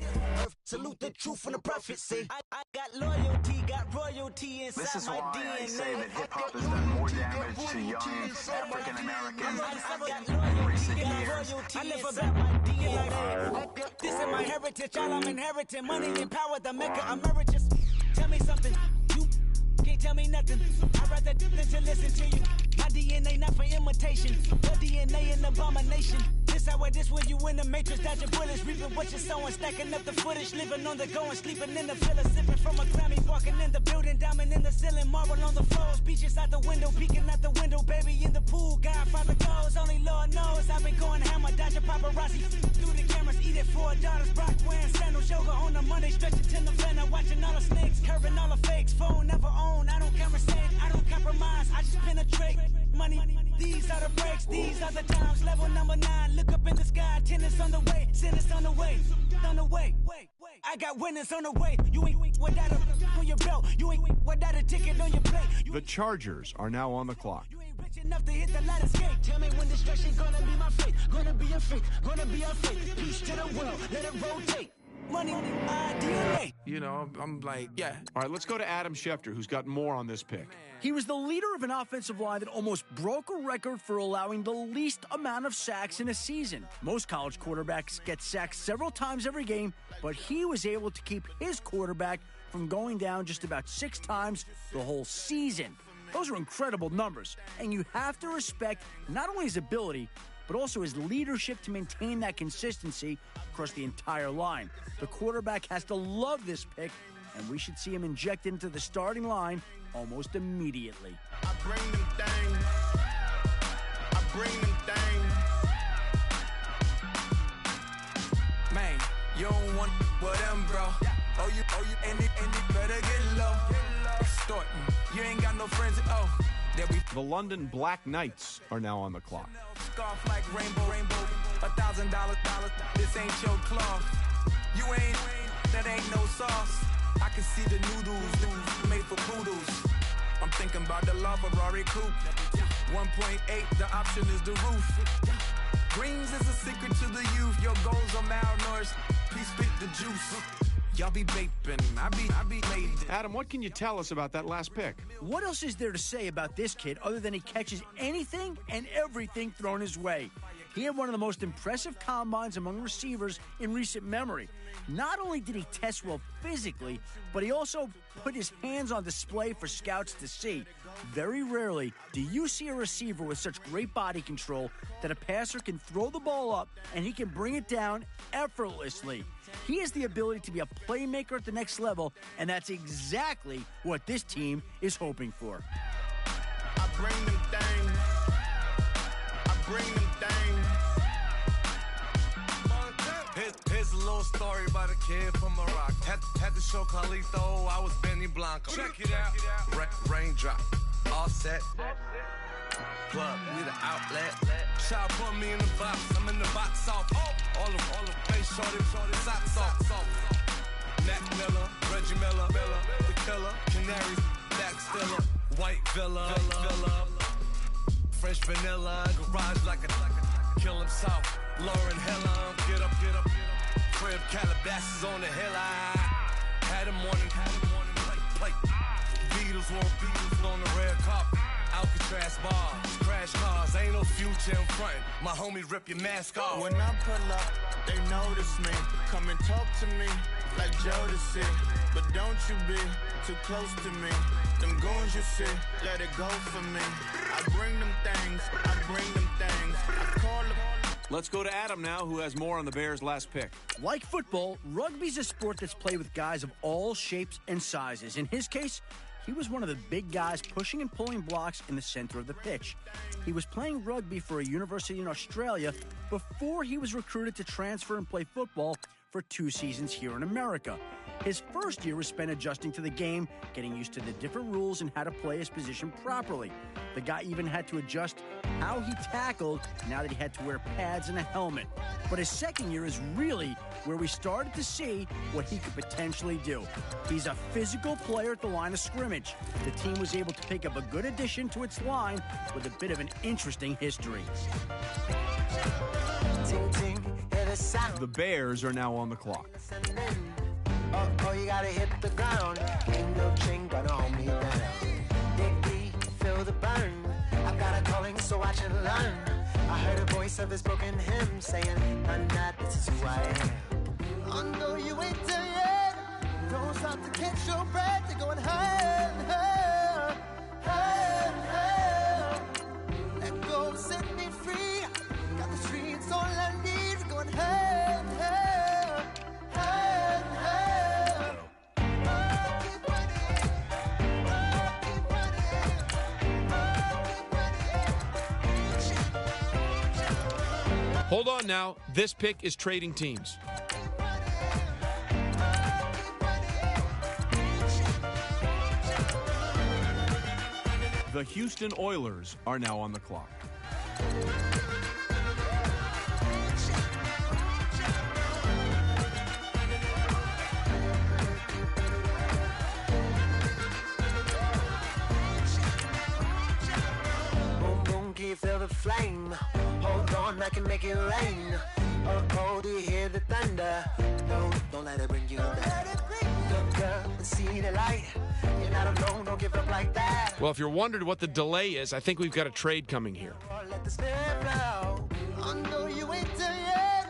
Salute the truth and the prophecy. I got loyalty, got royalty inside this is my why DNA. I say that hip-hop has done more damage to young African-Americans in recent years. I live about my DNA. This is my heritage, all I'm inheriting. Money and power, the maker emeritus. Tell me something, you can't tell me nothing. I'd rather do than to listen to you. My DNA not for imitation. Your DNA an abomination. This how it is when you in the matrix, dodging bullets, reaping what you're sowing, stacking up the footage, living on the go and sleeping in the villa, sipping from a Grammy, walking in the building, diamond in the ceiling, marble on the floors, beaches out the window, peeking out the window, baby in the pool, Godfather goes, only Lord knows, I've been going hammer, dodging paparazzi, through the cameras, eating $4, Brock wearing sandals, yoga on a Monday, stretching to November, watching all the snakes, curving all the fakes, phone never own, I don't conversate, I don't compromise, I just penetrate, money, these are the breaks, these are the times, level number 9, look up in the sky, tennis on the way, sentence on the way, I got winners on the way, you ain't without a on your belt. You ain't without a ticket on your plate. The Chargers are now on the clock. Rich enough to hit the ladder skate. Tell me when destruction gonna be my fate. Gonna be a fate. Gonna be a fate. Peace to the world. Let it rotate. Money, DNA. You know, I'm like, yeah. All right, let's go to Adam Schefter, who's got more on this pick. He was the leader of an offensive line that almost broke a record for allowing the least amount of sacks in a season. Most college quarterbacks get sacked several times every game, but he was able to keep his quarterback from going down just about 6 times the whole season. Those are incredible numbers, and you have to respect not only his ability, but also his leadership to maintain that consistency across the entire line. The quarterback has to love this pick, and we should see him injected into the starting line almost immediately. I bring them things. I bring them things. Man, you don't want with them, bro. Oh, you, and you better get low. Extorting. You ain't got no friends. Oh, there we. The London Black Knights are now on the clock. Scarf like rainbow. $1,000. This ain't your cloth. You ain't. That ain't no sauce. I can see the noodles made for poodles. I'm thinking about the LaFerrari coupe. 1.8, the option is the roof. Greens is a secret to the youth. Your goals are malnourished. Please spit the juice. Y'all be vaping, I be made. Adam, what can you tell us about that last pick? What else is there to say about this kid other than he catches anything and everything thrown his way? He had one of the most impressive combines among receivers in recent memory. Not only did he test well physically, but he also put his hands on display for scouts to see. Very rarely do you see a receiver with such great body control that a passer can throw the ball up and he can bring it down effortlessly. He has the ability to be a playmaker at the next level, and that's exactly what this team is hoping for. I bring them things. I bring them things. Here's a little story about a kid from Morocco. Had to show Carlito I was Benny Blanco. Check it out. Raindrop, all set. Plug, we the outlet. Child put me in the box. I'm in the box off. All the face shorty, socks off. Mac Miller, Reggie Miller, the killer, Canaries, Black Stiller, White Villa, Fresh vanilla, garage like a kill himself. Lauren Hiller, get up. Crib Calabasas on the hill. I had him morning, plate. Beatles on the red carpet. Alcatraz bars, crash cars, ain't no future in front. My homies rip your mask off. When I pull up, they notice me. Come and talk to me like Jodeci. But don't you be too close to me. Them goons you see, let it go for me. I bring them things. I call them. Let's go to Adam now, who has more on the Bears' last pick. Like football, rugby's a sport that's played with guys of all shapes and sizes. In his case, he was one of the big guys pushing and pulling blocks in the center of the pitch. He was playing rugby for a university in Australia before he was recruited to transfer and play football for 2 seasons here in America. His first year was spent adjusting to the game, getting used to the different rules and how to play his position properly. The guy even had to adjust how he tackled now that he had to wear pads and a helmet. But his second year is really where we started to see what he could potentially do. He's a physical player at the line of scrimmage. The team was able to pick up a good addition to its line with a bit of an interesting history. The Bears are now on the clock. Oh, you gotta hit the ground. Ain't no chain gonna hold me down. Dig deep, feel the burn. I've got a calling, so watch and learn. I heard a voice of his broken hymn saying, "I'm not, this is who I am." I know you ain't there yet. Don't stop to catch your breath. You're going higher and higher, higher and higher. Let go, set me free. Got the streets all I need. Going higher and higher, higher and higher. Hold on now. This pick is trading teams. The Houston Oilers are now on the clock. flame. Hold on, I can make it rain. Oh, do you hear the thunder? No, don't let it bring you down. Look up and see the light. You're not alone, don't give up like that. Well, if you're wondering what the delay is, I think we've got a trade coming here. Let the spirit flow. I know you ain't done yet.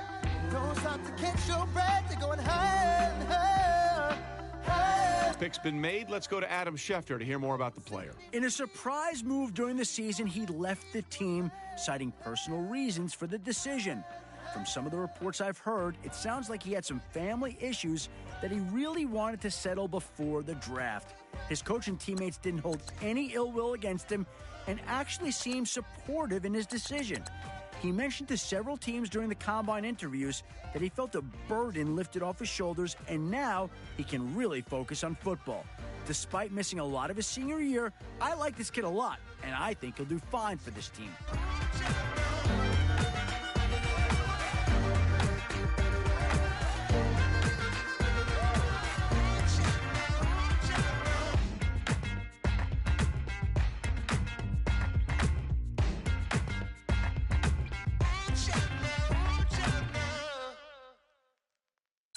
Don't stop to catch your breath. You're going higher and higher, higher. Pick's been made. Let's go to Adam Schefter to hear more about the player. In a surprise move during the season, he left the team, citing personal reasons for the decision. From some of the reports I've heard, it sounds like he had some family issues that he really wanted to settle before the draft. His coach and teammates didn't hold any ill will against him and actually seemed supportive in his decision. He mentioned to several teams during the combine interviews that he felt a burden lifted off his shoulders and now he can really focus on football. Despite missing a lot of his senior year, I like this kid a lot, and I think he'll do fine for this team.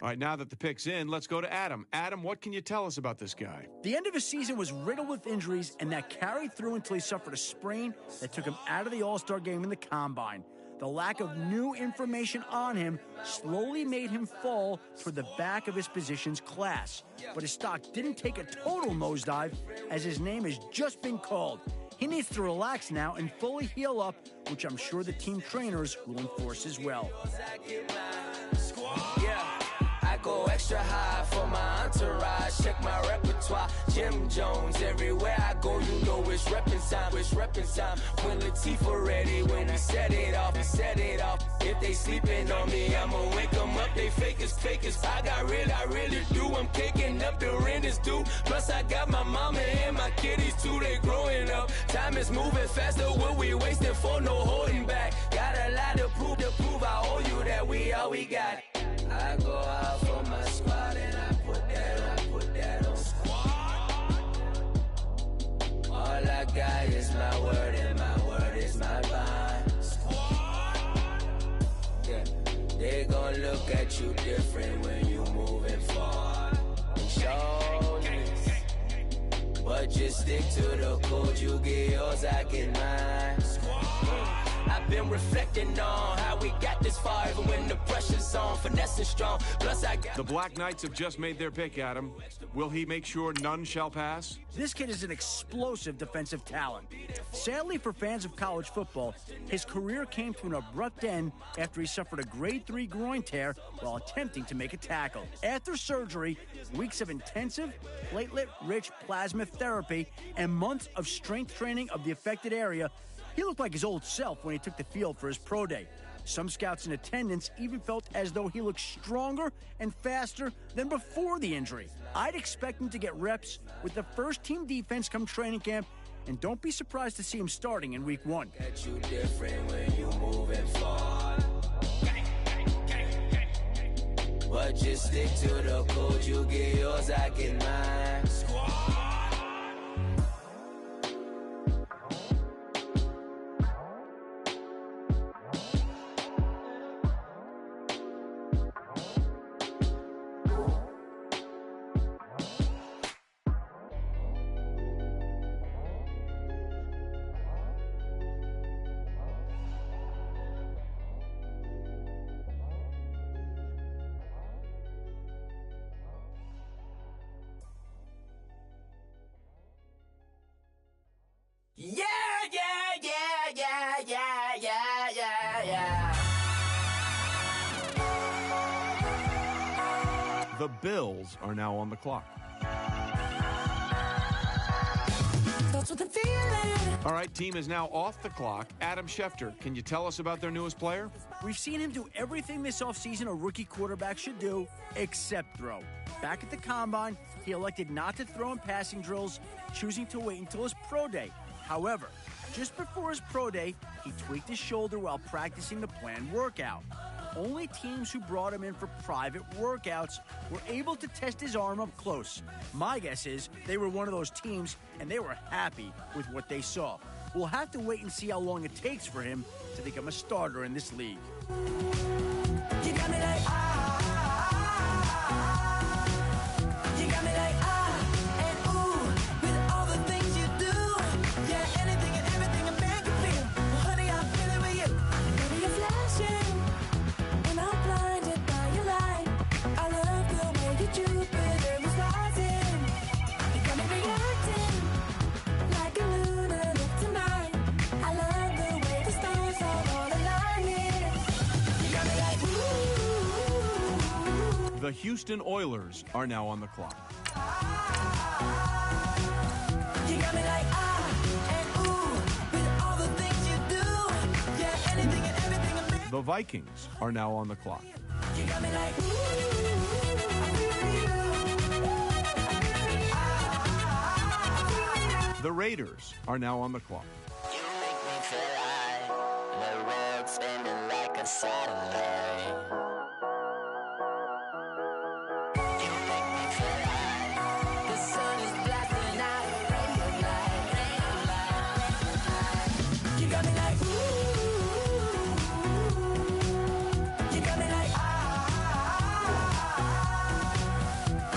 All right, now that the pick's in, let's go to Adam. Adam, what can you tell us about this guy? The end of his season was riddled with injuries, and that carried through until he suffered a sprain that took him out of the All-Star game in the Combine. The lack of new information on him slowly made him fall toward the back of his position's class. But his stock didn't take a total nosedive, as his name has just been called. He needs to relax now and fully heal up, which I'm sure the team trainers will enforce as well. Go extra high for my entourage. Check my repertoire. Jim Jones everywhere I go. You know it's reppin' time. It's reppin' time. When Latifah ready, when he set it off, he set it off. If they sleeping on me, I'ma wake them up. They fakers. I really do. I'm kicking up the rent is due. Plus I got my mama and my kiddies too. They growing up. Time is moving faster. What we wasting for? No holding back. Got a lot to prove. I owe you that we all we got. I go out for my squad and I put that on squad. All I got is my word and my word is my bond. Squad. Yeah, they gon' look at you different when you moving forward. And show this, but just stick to the code. You get yours, I get mine. Squad. I've been reflecting on how we got this far, even when the pressure's on, finesse is strong. Plus I got... The Black Knights have just made their pick, Adam. Will he make sure none shall pass? This kid is an explosive defensive talent. Sadly for fans of college football, his career came to an abrupt end after he suffered a grade 3 groin tear while attempting to make a tackle. After surgery, weeks of intensive, platelet-rich plasma therapy, and months of strength training of the affected area, he looked like his old self when he took the field for his pro day. Some scouts in attendance even felt as though he looked stronger and faster than before the injury. I'd expect him to get reps with the first-team defense come training camp, and don't be surprised to see him starting in week 1. Get you different when you moving forward. But just stick to the code. You get yours, I get mine. Squad. The Bills are now on the clock. All right, team is now off the clock. Adam Schefter, can you tell us about their newest player? We've seen him do everything this offseason a rookie quarterback should do, except throw. Back at the Combine, he elected not to throw in passing drills, choosing to wait until his pro day. However, just before his pro day, he tweaked his shoulder while practicing the planned workout. Only teams who brought him in for private workouts were able to test his arm up close. My guess is they were one of those teams, and they were happy with what they saw. We'll have to wait and see how long it takes for him to become a starter in this league. You got me like you got me like and ooh, with all the things you do. Yeah, anything and everything a man can feel. Well, honey, I'm feeling with you. Baby, you're flashing, and I'm blinded by your light. I love the way you Jupiter was rising. You got me reacting like a lunatic tonight. I love the way the stars are all aligning. You got me like ooh. The Houston Oilers are now on the clock. You got me like and ooh, with all the things you do. Yeah, anything and everything a man. The Vikings are now on the clock. You got me like The Raiders are now on the clock. You make me feel like the world's spinning like a satellite. You make me feel like the sun is blasting out a rainbow light, rainbow light. you got me like you got me like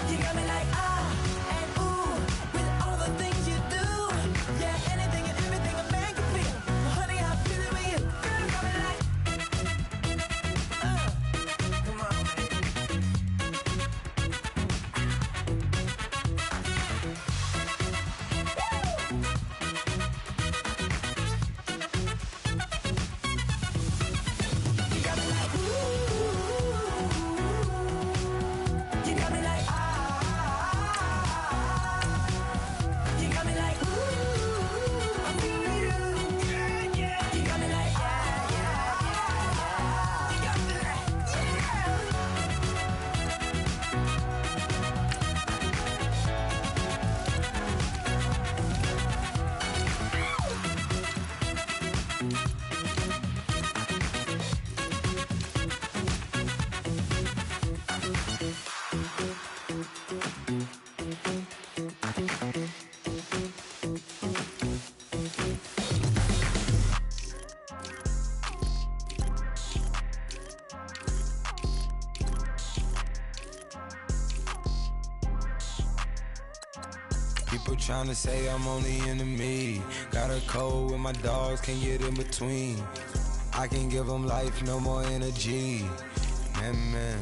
you got me like and ooh, with all the things you do. Yeah, anything and everything a man can feel. Well, honey, I'm feeling with you. Girl, you got me like come on. You got me like you got me like you got me like I'm feeling you. Yeah, yeah. You got me like you got me like People tryna say I'm on the enemy. Got a code with my dogs, can't get in between. I can give them life, no more energy. Amen,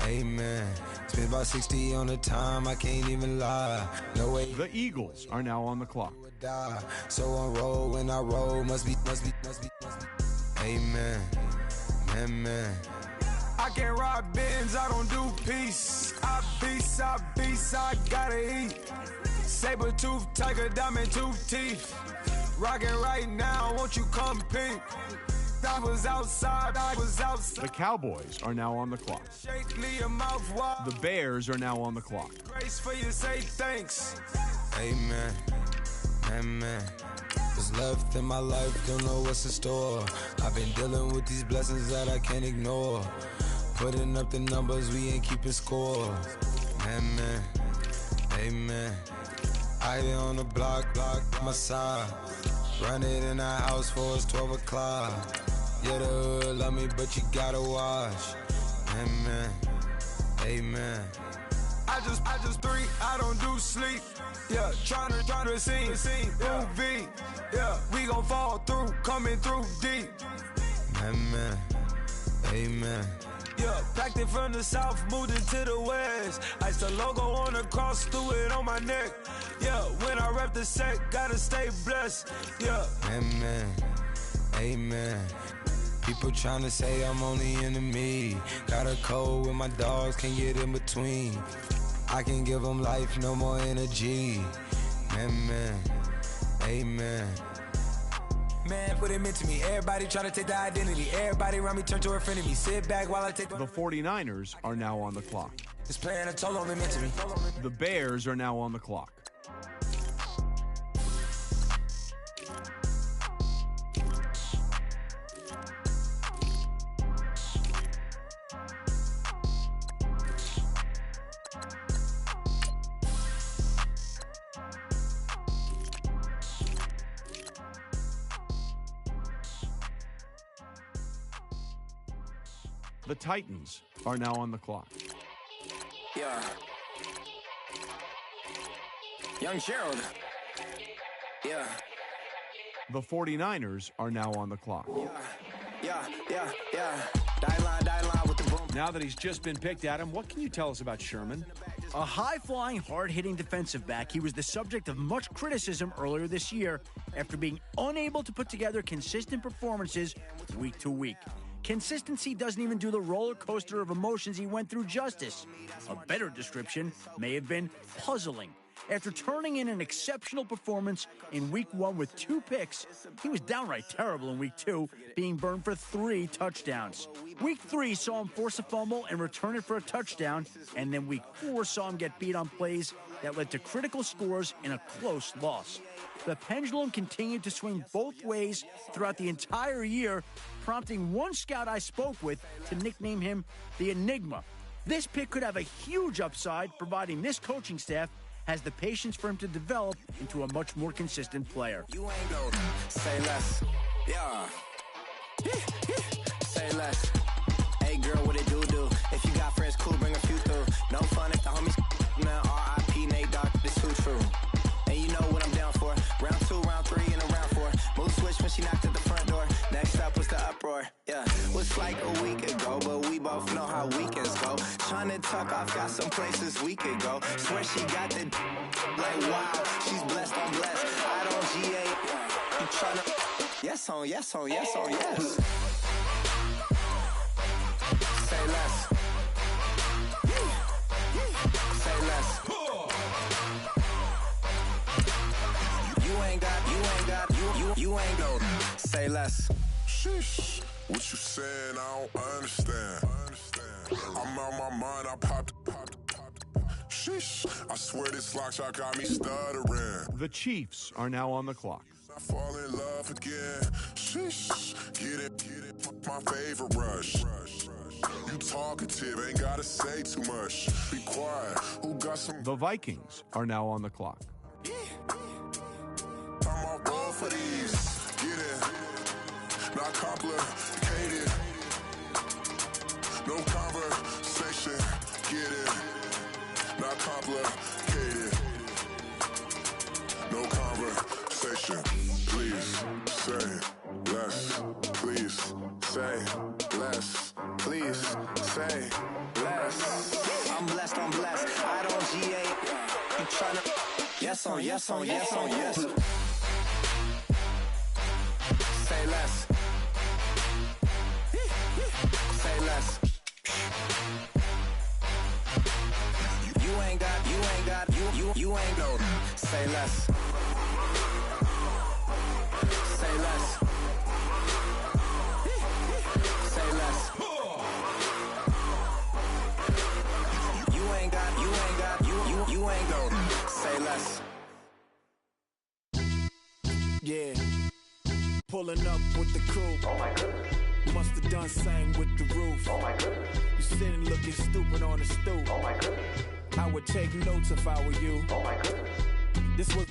amen. Spent about 60 on the time, I can't even lie. No way. The Eagles are now on the clock. Die. So on roll when I roll, must be. Amen, amen. I can't ride Benz, I don't do peace. I beast, I gotta eat. Saber tooth, tiger, diamond tooth teeth. Rockin' right now, won't you come peep? I was outside. The Cowboys are now on the clock. Shake your mouth wide. The Bears are now on the clock. Grace for you, say thanks. Amen, amen. What's left in my life, don't know what's in store. I've been dealing with these blessings that I can't ignore. Putting up the numbers, we ain't keeping score. Amen, amen. I be on the block, my side. Run it in the house for it's 12 o'clock. Yeah, the hood love me, but you gotta watch. Amen, amen. I just three, I don't do sleep. Yeah, tryna see, UV. Yeah, we gon' fall through, coming through deep. Amen, amen. Yeah, packed it from the south, moved it to the west. Ice the logo on the cross, threw it on my neck. Yeah, when I rep the set, gotta stay blessed. Yeah. Amen, amen. People tryna say I'm on the enemy. Got a code with my dogs, can't get in between. I can give them life, no more energy. Amen, amen. Man, what it meant to me. Everybody try to take the identity. Everybody around me turn to a friend of me. Sit back while I take The 49ers are now on the clock. This playing a total of it meant to me. The Bears are now on the clock. The Titans are now on the clock. Yeah. Young Gerald. Yeah. The 49ers are now on the clock. Yeah. Die line with the boom. Now that he's just been picked, Adam, what can you tell us about Sherman? A high-flying, hard-hitting defensive back, he was the subject of much criticism earlier this year after being unable to put together consistent performances week to week. Consistency doesn't even do the roller coaster of emotions he went through justice. A better description may have been puzzling. After turning in an exceptional performance in Week 1 with 2 picks, he was downright terrible in Week 2, being burned for 3 touchdowns. Week 3 saw him force a fumble and return it for a touchdown, and then Week 4 saw him get beat on plays that led to critical scores in a close loss. The pendulum continued to swing both ways throughout the entire year, prompting one scout I spoke with to nickname him the Enigma. This pick could have a huge upside, providing this coaching staff has the patience for him to develop into a much more consistent player. You ain't no say less. Yeah. Say less. Hey girl, what it do? If you got friends, cool, bring a few through. No fun if the homies man, R.I.P. Nate Dogg, this too true. And you know what I'm down for. Round 2, round 3, and a round 4. Mood switch when she knocked at the front door. Next up was the uproar. Yeah, was like a week ago, but we both know how weekends go. Tryna tuck off, got some places we could go. Swear she got the like wow, she's blessed on blessed. I don't GA. You tryna yes on yes on yes on yes. Say less. Say less. You ain't no. Say less. Sheesh. What you saying? I don't understand. I'm out my mind. I popped. Sheesh. I swear this lock shot got me stuttering. The Chiefs are now on the clock. I fall in love again. Sheesh. Get it. My favorite rush. You talkative, ain't gotta say too much. Be quiet. Who got some? The Vikings are now on the clock. I'm on roll for these. Get it. Not complicated. No conversation. Get it. Not complicated. No conversation. Please say less. Please say less. Please say less. I'm blessed, I don't GA. You tryna yes on yes on yes on yes. Say less. Say less. You ain't no. Say less. Say less. Say less. You ain't no. Say less. Yeah. Pulling up with the crew. Oh my goodness. Must have done same with the roof. Oh my goodness. You sitting looking stupid on the stoop. Oh my goodness. I would take notes if I were you. Oh my goodness.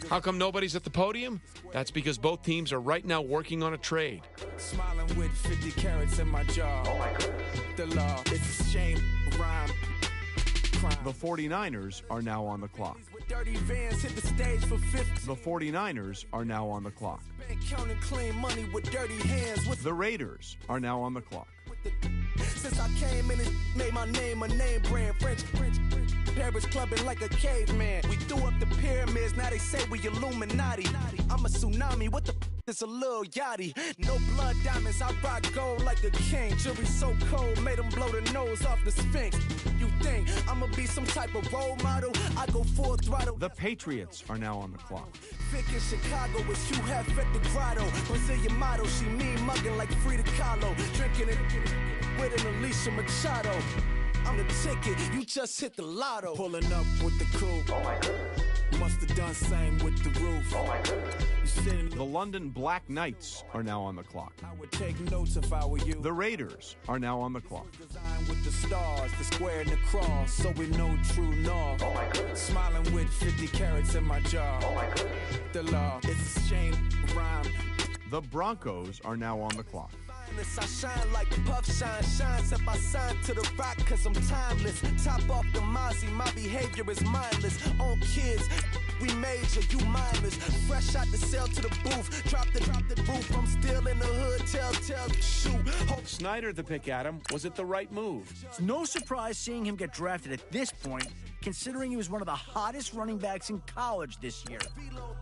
How come nobody's at the podium? That's because both teams are right now working on a trade. Smiling with 50 carats in my jaw. Oh my goodness. The law, it's a shame, rhyme, crime. The 49ers are now on the clock. With dirty vans hit the stage for 50. The 49ers are now on the clock. Bank counting clean money with dirty hands. With The Raiders are now on the clock. Since I came in and made my name a name brand. French. Paris clubbing like a caveman. We threw up the pyramids, now they say we Illuminati. I'm a tsunami, what the it's a little yachty. No blood diamonds, I rock gold like a king. Jewelry so cold, made them blow the nose off the Sphinx. You think I'ma be some type of role model? I go full throttle. The Patriots are now on the clock. Vic in Chicago with Hugh Hef at the grotto. Brazilian model, she mean mugging like Frida Kahlo. Drinking it with an Alicia Machado. I'm the ticket, you just hit the lotto. Pulling up with the crew. Oh my goodness. Must have done same with the roof. Oh my goodness. The London Black Knights are now on the clock. I would take notes if I were you. The Raiders are now on the clock. Designed with the stars, the square and the cross, so we know true north. Oh my goodness. Smiling with 50 carats in my jaw. Oh my goodness. The law, it's a shame, rhyme. The Broncos are now on the clock. I shine like puff shine, shines if I sign to the rock cause I'm timeless. Top off the Mozzie, my behavior is mindless. On kids, we major, you mindless. Fresh out the cell to the booth, drop the roof. I'm still in the hood, tell, shoot. Snyder, the pick at him, was it the right move? It's no surprise seeing him get drafted at this point, considering he was one of the hottest running backs in college this year.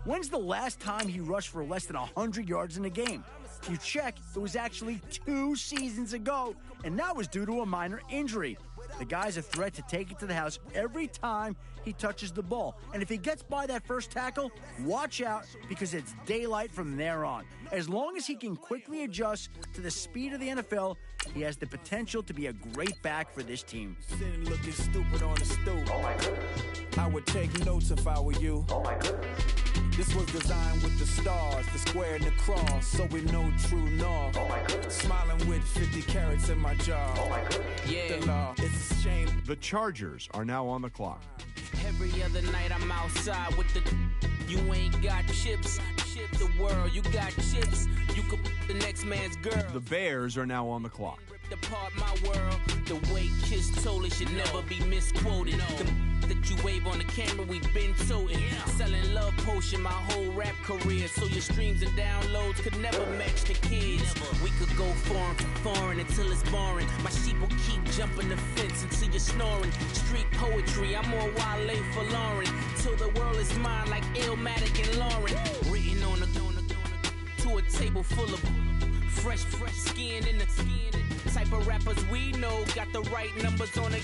When's the last time he rushed for less than 100 yards in a game? If you check, it was actually 2 seasons ago, and that was due to a minor injury. The guy's a threat to take it to the house every time he touches the ball. And if he gets by that first tackle, watch out because it's daylight from there on. As long as he can quickly adjust to the speed of the NFL, he has the potential to be a great back for this team. Sitting looking stupid on the stoop. Oh my goodness. I would take notes if I were you. Oh my goodness. This was designed with the stars, the square and the cross, so we know true north. Oh my goodness. Smiling with 50 carats in my jaw. Oh my goodness. Yeah. The law, it's a shame. The Chargers are now on the clock. Every other night I'm outside with the. You ain't got chips. Chip the world, you got chips. You could the next man's girl. The Bears are now on the clock. Apart my world, the way Kiss told it should never be misquoted. That you wave on the camera, we been toting. Selling love potion my whole rap career, so your streams and downloads could never match the kids. We could go foreign until it's boring. My sheep will keep jumping the fence until you're snoring. Street poetry, I'm more Wale for Lauren. Till the world is mine like Illmatic and Lauren. Written on to a table full of fresh skin in the type of rappers we know. Got the right numbers on it.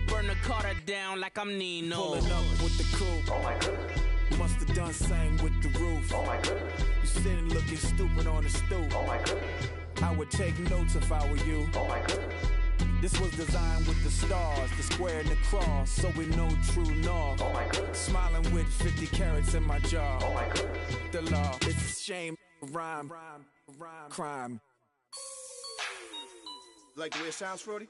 Burn the Carter down like I'm Nino. Pulling up with the coupe. Oh my goodness. Must have done same with the roof. Oh my goodness. You sitting looking stupid on the stoop. Oh my goodness. I would take notes if I were you. Oh my goodness. This was designed with the stars, the square and the cross, so we know true north. Oh my goodness. Smiling with 50 carats in my jaw. Oh my goodness. The law, it's a shame. Rhyme, crime. Like the way it sounds, Frody?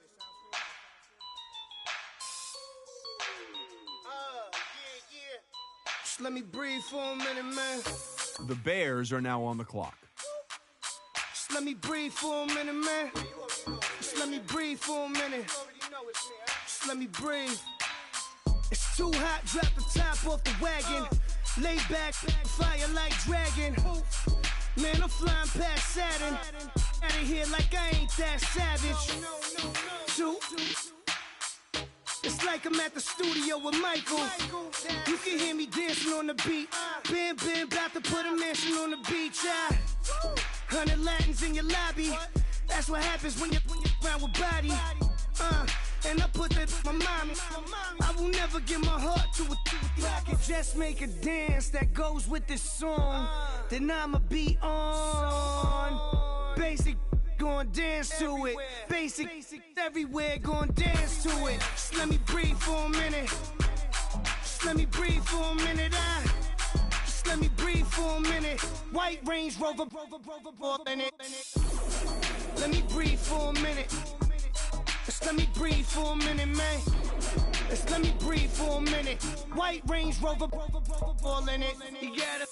Just let me breathe for a minute, man. The Bears are now on the clock. Just let me breathe for a minute, man. Just let me breathe for a minute. Just let me breathe. It's too hot, drop the top off the wagon. Lay back, fire like dragon. Man, I'm flying past Saturn. Out of here like I ain't that savage. Two. It's like I'm at the studio with Michael. You can hear me dancing on the beat. Been about to put a mansion on the beach. 100 Latins in your lobby. That's what happens when you're around with body. And I put that on my mama. I will never give my heart to it. I can just make a dance that goes with this song. Then I'ma be on. Basic, gon' dance to it. Basic, everywhere, gon' dance to it. Just let me breathe for a minute. Just let me breathe for a minute. Just let me breathe for a minute. White Range Rover, in it. Let me breathe for a minute. Just let me breathe for a minute, man. Just let me breathe for a minute. White Range Rover, ball in it. You gotta,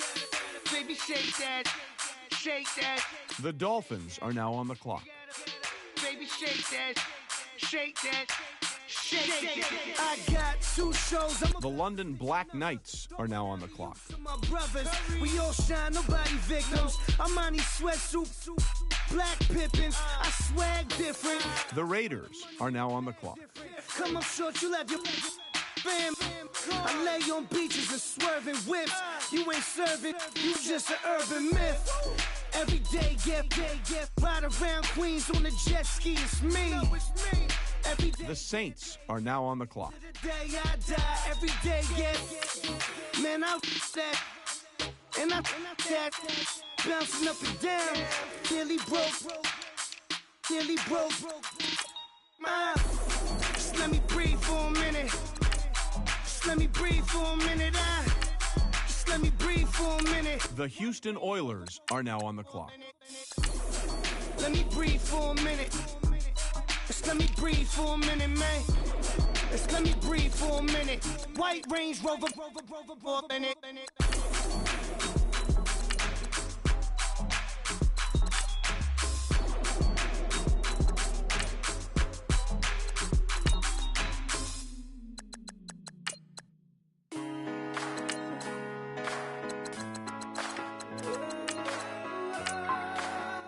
baby, shake that, shake that. The Dolphins are now on the clock. Baby, shake that, shake that, shake that. I got 2 shows. The London Black Knights are now on the clock. My brothers, we all shine, nobody victims. I'm on these sweatsuits. Black Pippins, I swag different. The Raiders are now on the clock. Come up short, you left your fam. I lay on beaches and swerving whips. You ain't serving, you just an urban myth. Every day, get ride around Queens on the jet ski, it's me. Every day, the Saints are now on the clock. The day I die, every day, man, I that. And I that bouncing up and down, nearly broke. Just let me breathe for a minute. Just let me breathe for a minute. Just let me breathe for a minute. The Houston Oilers are now on the clock. Let me breathe for a minute. Just let me breathe for a minute, man. Just let me breathe for a minute. White Range Rover, in it.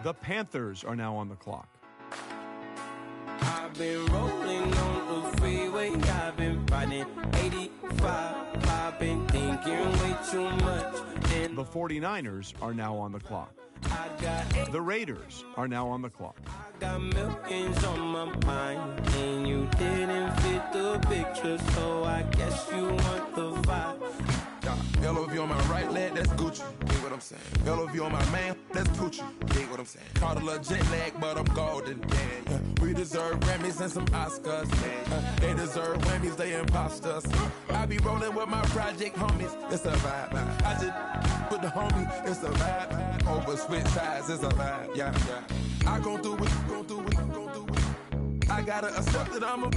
The Panthers are now on the clock. I've been rolling on the freeway, I've been riding 85, I've been thinking way too much. The 49ers are now on the clock. The Raiders are now on the clock. I got millions on my mind, and you didn't fit the picture, so I guess you want the vibe. LOV on my right leg, that's Gucci. Dig what I'm saying? LOV on my man, that's Gucci. Dig what I'm saying? Caught a little jet lag, but I'm golden. Yeah. We deserve Grammys and some Oscars. They deserve Whammies, they imposters. I be rolling with my project homies. It's a vibe. I just put the homie. It's a vibe. Over switch sides, it's a vibe. Yeah. I gon' do it. I gotta accept that I'm a.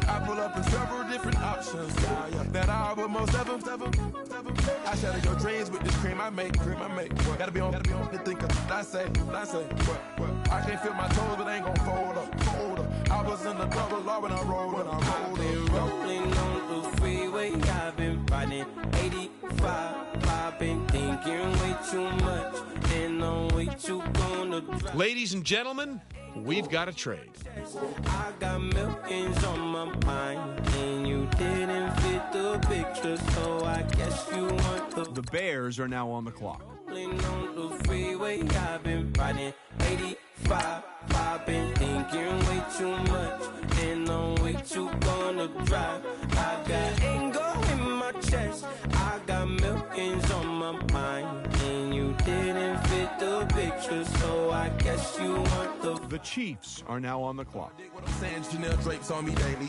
I pull up in several different options. That I would most ever. I shatter your dreams with this cream I make. Gotta be on the thinker. I say. What? I can't feel my toes, but ain't gon' fold up. I was in the double law when I rolled. I've been rolling on the freeway. I've been riding 85. I've been thinking way too much, and I'm way too gonna drive. Ladies and gentlemen, we've got a trade. I got millions on my mind, and you didn't fit the picture, so I guess you want the Bears are now on the clock. On the freeway, I've been riding 85. I've been thinking way too much, and I'm way too gonna drive. I got anger in my chest. I got millions on my mind, and you didn't fit the picture, so I guess you want the Chiefs are now on the clock. Dig what I'm saying, Chanel drapes on me daily.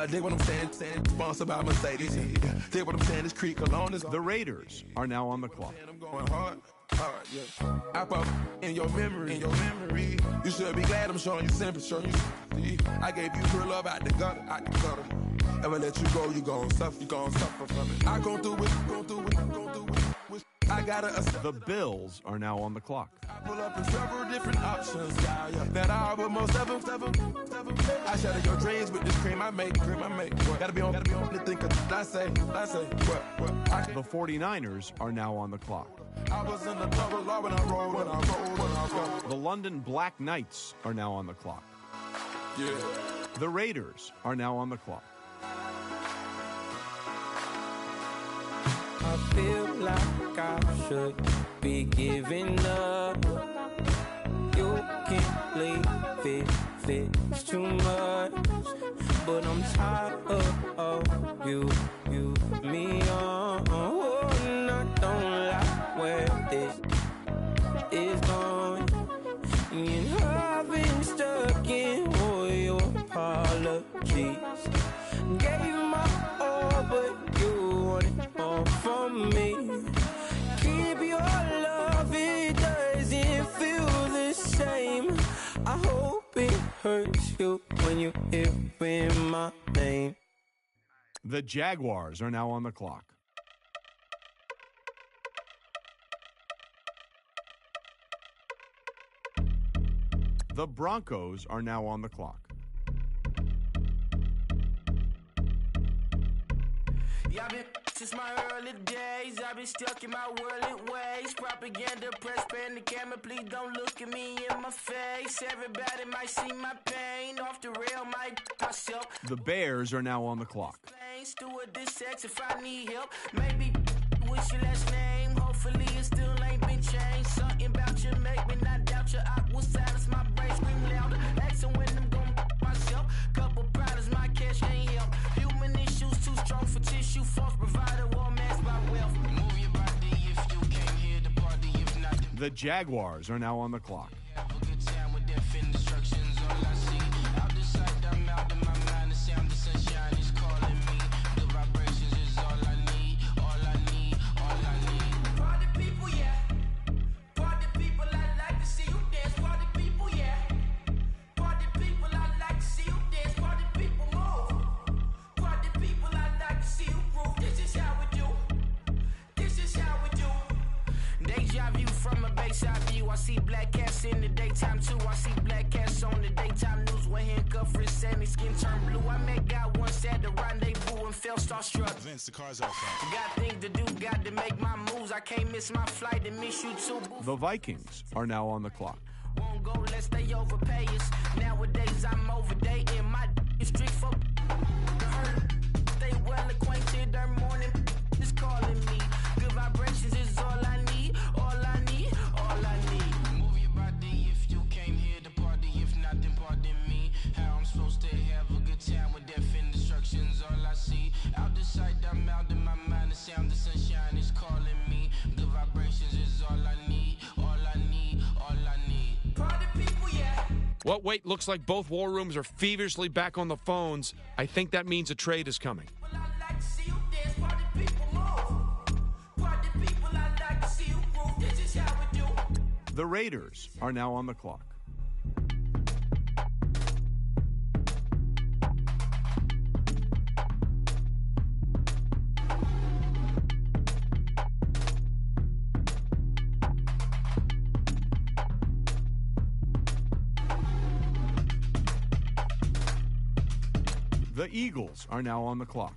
Dig what I'm saying, sponsored by Mercedes. Dig what I'm saying, this Creek alone is. The Raiders are now on the clock. I'm going hard, yeah. I pop in your memory. You should be glad I'm showing you sympathy. I gave you pure love out the gutter. Ever let you go, you gon' suffer from it. I gon' do it. I gotta accept. The Bills are now on the clock. I pull up in several different options. That I would most ever. I shatter your dreams with this cream I make. What? Gotta be on the thinker. I say. What? The 49ers are now on the clock. I was in the double law when I rolled. The London Black Knights are now on the clock. Yeah. The Raiders are now on the clock. I feel like I should be giving up. You can't leave it's too much. But I'm tired of you, me on. Oh, and I don't like where this is going. And I've been stuck in all your apologies. Gave my all, but you wanted more from me. Keep your love, it doesn't feel the same. I hope it hurts you when you hear my name. The Jaguars are now on the clock. The Broncos are now on the clock. Yeah, I've been since my early days. I've been stuck in my worldly ways. Propaganda, press, pan the camera. Please don't look at me in my face. Everybody might see my pain. Off the rail, might myself. The Bears are now on the clock. Steward this sex if I need help. Maybe what's your last name? Hopefully it still ain't been changed. Something about you make me not doubt you. I will silence my brain, scream louder. Asking when I'm gonna myself. Couple problems, my cash ain't help. Human issues too strong for tissue. False provider, war mask by wealth. Move your body if you can't hear the party. If not, the Jaguars are now on the clock. have a good time with death instructions. All I see out the sight, I'm out of my mind. The sound, the sunshine is calling me. The vibrations is all I need. All I need. Party people, yeah. Party people, I like to see you dance. Party people, yeah. Party people, I like to see you dance. Party people, move. Party people, I like to see you groove. This is how we do. Deja vu from a baby. place I view. I see black cats in the daytime too. I see black cats on the daytime news with handcuff wrists and his skin turned blue. I met God once at the rendezvous and felt starstruck. Vince, the car's outside. Got things to do, got to make my moves. I can't miss my flight and miss you too. The Vikings are now on the clock. Won't go less they overpay us. Nowadays I'm overdating my street folk. Stay well acquainted. Their morning is calling me. Good vibrations is all I need. All I need. All I need. Move your body if you came here to party. If not, then pardon me. How I'm supposed to have a good time with death and destruction's all I see. Out the sight, I'm out in my mind. The sound, the sunshine is calling me. Good vibrations is all I need. All I need. All I need. Party people, yeah. Well, wait, looks like both war rooms are feverishly back on the phones. I think that means a trade is coming. The Raiders are now on the clock. The Eagles are now on the clock.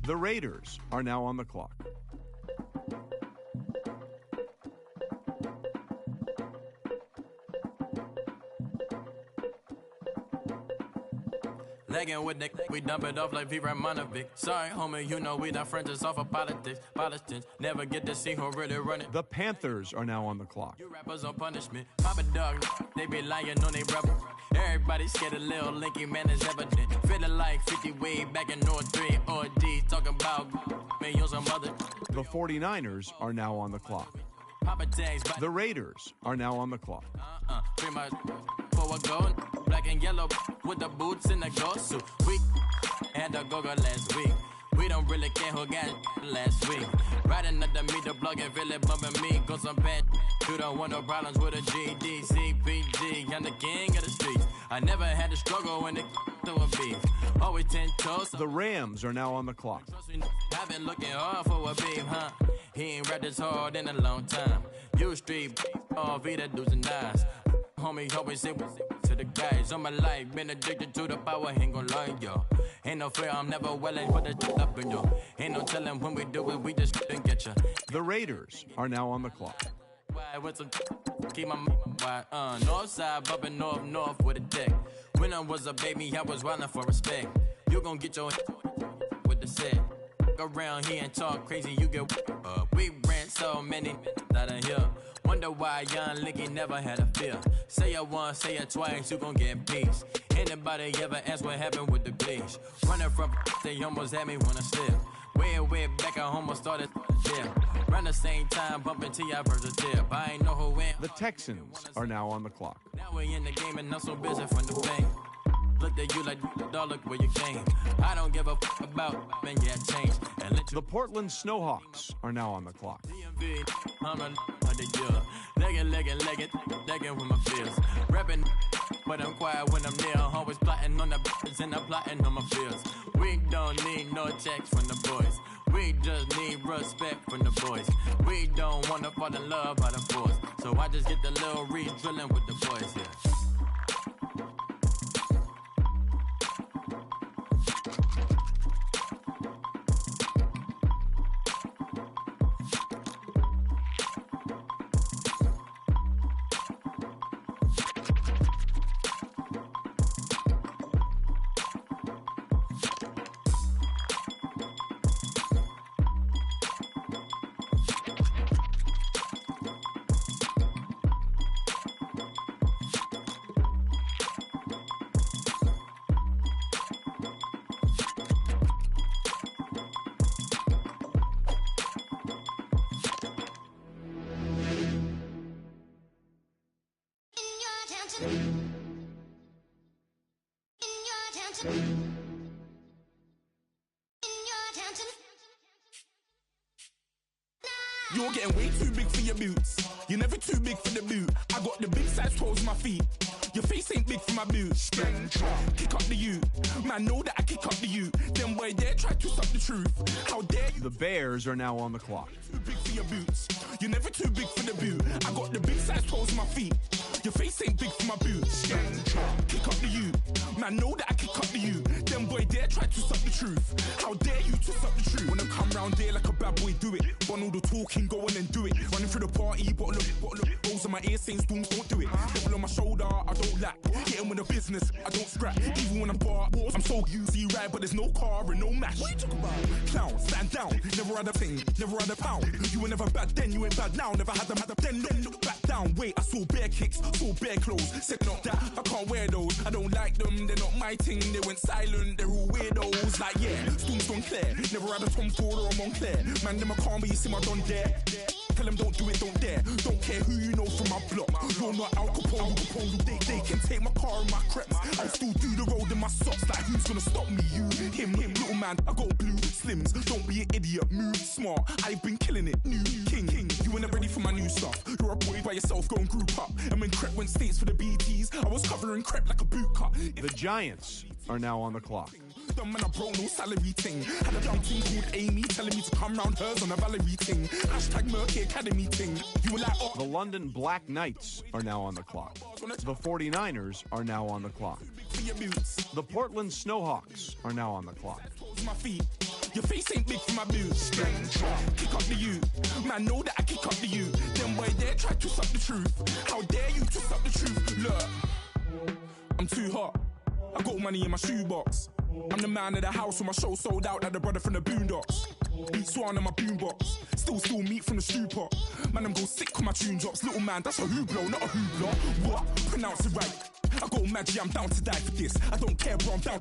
The Raiders are now on the clock. Lagging with Nick, we dump it off like V. Ramonovic. Sorry, homie, you know we not friends, it's off of politics. Politics never get to see who really run it. The Panthers are now on the clock. You rappers on punishment. Papa dog, they be lying on they rubber. Everybody scared a little linky, man, is evident. Feeling like 50 way back in North 3 or D. Talking about me on some other. The 49ers are now on the clock. Papa tags, The Raiders are now on the clock. Pretty much for a gold, black and yellow with the boots and the ghost suit. We had a go-go last week. We don't really care who got it last week. Riding under me, the plug and feel it bumping me. Go some bad. You don't want no problems with a GD, CPG. I'm the king of the streets. I never had to struggle when it to a beef. Always 10 toes. The Rams are now on the clock. I've been looking hard for a beef, huh? He ain't rapped this hard in a long time. You street, all Vita do's and eyes. Homie, always say to the guys on my life. Been addicted to the power, ain't gon' lie, yo. Ain't no fear, I'm never willing for the up in you. Ain't no telling when we do it, we just didn't get ya. The Raiders are now on the clock. With some keep my wide, north side, bumping north with a dick. When I was a baby, I was wildin' for respect. You gon' get your with the set. Around here and talk crazy, you get we ran so many out of here. Wonder why young Licky never had a fear. Say it once, say it twice, you gon' get peace. Anybody ever ask what happened with the bleach? Running from they almost had me wanna slip. Way back, I almost started there. Around the same time, bumping to your verse of tip. I ain't know who went. The Texans are now on the clock. Now we in the game and I'm so busy from the bank. Looked at you like, dog, look where you came. I don't give a about, man, yeah, change. The Portland Snowhawks are now on the clock. I'm a legging with my feels. Rapping, but I'm quiet when I'm near. Always plotting on the bitches and I'm plotting on my feels. We don't need no checks from the boys. We just need respect from the boys. We don't wanna fall in love by the force. So I just get the little read drilling with the boys, yeah. You're getting way too big for your boots. You're never too big for the boot. I got the big size toes on my feet. Your face ain't big for my boots. Kick up the U. Man, know that I kick up the U. Them boy there try to stop the truth. How dare you? The Bears are now on the clock. Too big for your boots. You're never too big for the boot. I got the big size toes on my feet. Your face ain't big for my boots. Kick up the U. Man, know that I kick up the U. Them boy there try to stop the truth. How dare you to stop the truth? When I come round there like a bad boy, do it. Want all the talking, go on and do it. Running through the party, bottle up. Rolls on my ear saying storms, don't do it. Devil on my shoulder, I don't lack. Hitting with the business, I don't scrap. Even when I'm bar, I'm so easy right, but there's no car and no match. What you talking about? Clown, stand down. Never had a thing, never had a pound. You were never bad then, you ain't bad now. Never had them, then look back down. Wait, I saw bare kicks, saw bare clothes. Said not that, I can't wear those. I don't like them, they're not my thing. They went silent, they're all weirdos. Like yeah, storms gone clear. Never had a Tom Ford or a Montclair. Man, them I can't, but you see my done there. Tell them don't do it, don't dare. Don't care who you know from my block. You're not Al Capone, they can take my car and my creps. I'll still do the road in my socks. Like who's gonna stop me? You, him, little man. I got blue slims. Don't be an idiot, move smart. I've been killing it, new king. You were never ready for my new stuff. You're a boy by yourself, go and group up. And when Crep went states for the BTs, I was covering Crep like a boot cut. The Giants are now on the clock. Dumb man, I broke no salary ting. Had a young thing called Amy telling me to come round hers on a Valerie ting. Hashtag Murky Academy ting. You were like, oh. The London Black Knights are now on the clock. The 49ers are now on the clock. The Portland Snowhawks are now on the clock. My feet. Your face ain't big for my boots. Kick up the U. Man, know that I kick up the U. Them boy there try to stop the truth. How dare you to stop the truth? Look, I'm too hot. I got money in my shoebox. I'm the man of the house when my show sold out like the brother from the Boondocks. Beat Swan on my boombox. Still meat from the stew pot. Man, I'm go sick when my tune drops. Little man, that's a hooplo, not a hoopla. What? Pronounce it right. I go magic, I'm down to die for this. I don't care, bro, I'm down.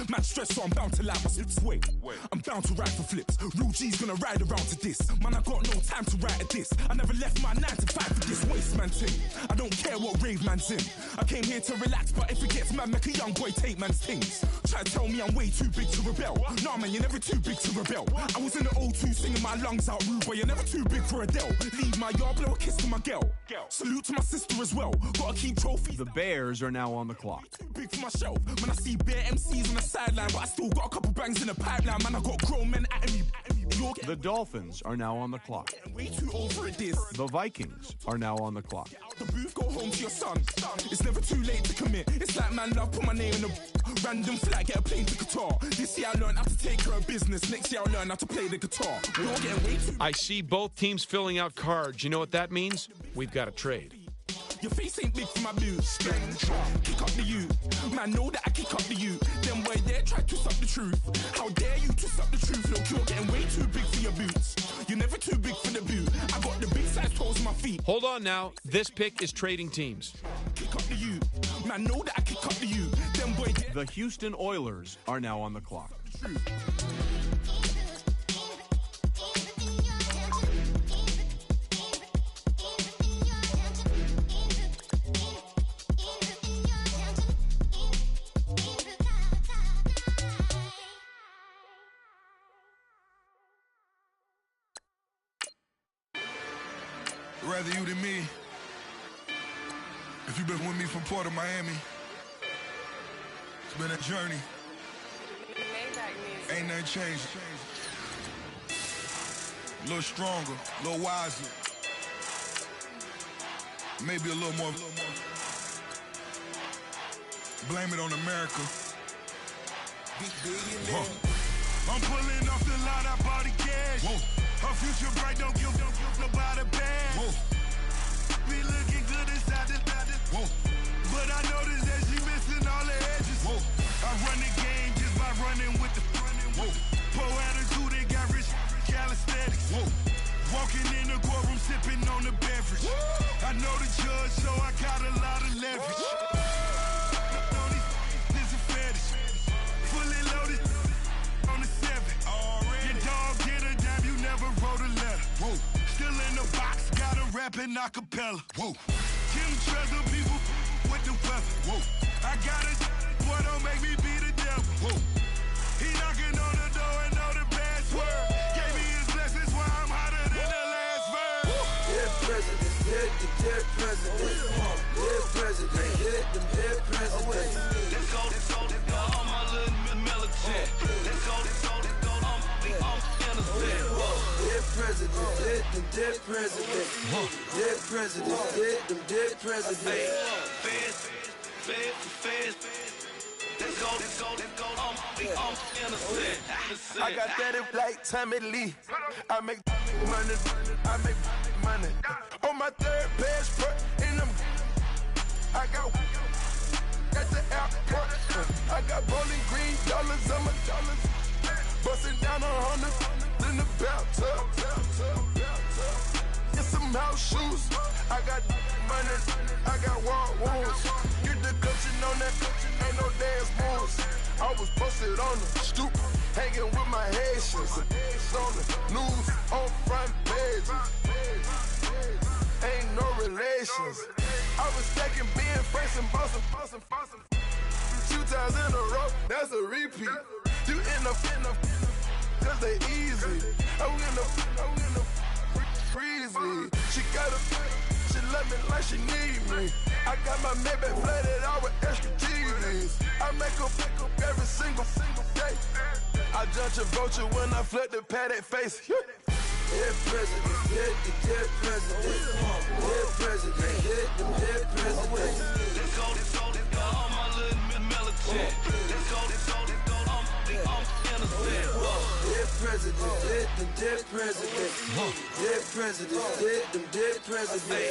Man stressed, so I'm bound to lie my slips. Wait, I'm bound to ride for flips. Real G's gonna ride around to this. Man, I got no time to write at this. I never left my 9 to 5 for this waste man thing. I don't care what rave man's in. I came here to relax, but if it gets mad, make a young boy take man's things. Try to tell me I'm way too big to rebel. Nah, man, you're never too big to rebel. I was in the O2 singing my lungs out rude, but you're never too big for Adele. Leave my yard, blow a kiss to my girl. Salute to my sister as well. Gotta keep trophies. The Bears are now on the clock. Too big for my shelf. When I see bare MCs on the sideline, but I still got a couple bangs in the pipeline. Man, I got grown men at me. The Dolphins are now on the clock. Way too over at this. The Vikings are now on the clock. The booth, go home to your son. It's never too late to commit. It's like man love, put my name in a random flag, get a plane to Qatar. This year I learned how to take care of business. Next year I'll learn how to play the guitar. We're all getting way too. I see both teams filling out cards. You know what that means? We've got a trade. Your face ain't big for my boots. Kick up the U. Man, know that I kick up the U. Them boy there try to stop the truth. How dare you to stop the truth? Look, you're getting way too big for your boots. You're never too big for the boot. I got the big size toes on my feet. Hold on now. This pick is trading teams. Kick up the U. Man, know that I kick up the U. Them boy there. The Houston Oilers are now on the clock. Rather you than me. If you've been with me from Port of Miami, it's been a journey. Ain't nothing changed. A little stronger, a little wiser. Maybe a little more. Blame it on America. I'm pulling off the lot, I bought the cash. Whoa. Her future bright, don't give nobody bad. Whoa. Be looking good inside the whoa. But I noticed that she missing all the edges. Whoa. I run the game just by running with the whoa. Poor attitude, they got rich calisthenics. Whoa. Walking in the courtroom, sipping on the beverage. Whoa. I know the judge, so I got a lot of leverage. This is fetish. Fully loaded on the 7. Your dog get a dime, you never wrote a letter. Whoa. Still in the box, got a rapping acapella. Whoa. Kim Treasure, people with the weather. Whoa. I got it, boy, don't make me be the devil. Whoa. He knocking on the door and know the password. Gave me his blessings while I'm hotter than the last verse. Dear president, dear president, dear president, president, dead president, dead president, dead president. Let's go, innocent. I got that like Tommy Lee. I make money, On my third passport, in them, I got the airport. I got bowling green dollars on my dollars. Busting down 100 in the bathtub. Get some house shoes. I got money, I got war wounds. Get the coaching on that, ain't no dance moves. I was posted on the stoop, hanging with my Haitians. On the news, on front pages. Ain't no relations. I was stacking being Franks and Boston. 2 times in a row, that's a repeat. You end up, cause they easy. I'm in the freezy. She love me like she need me. I got my Maybach flooded out with extra TVs. I make up every single day. I judge a vulture when I flip the padded face. Dead president, dead president, dead president, dead president. Let's go, all my little militant. Let's go, I'm innocent. Dead president, dead president, dead president, dead president.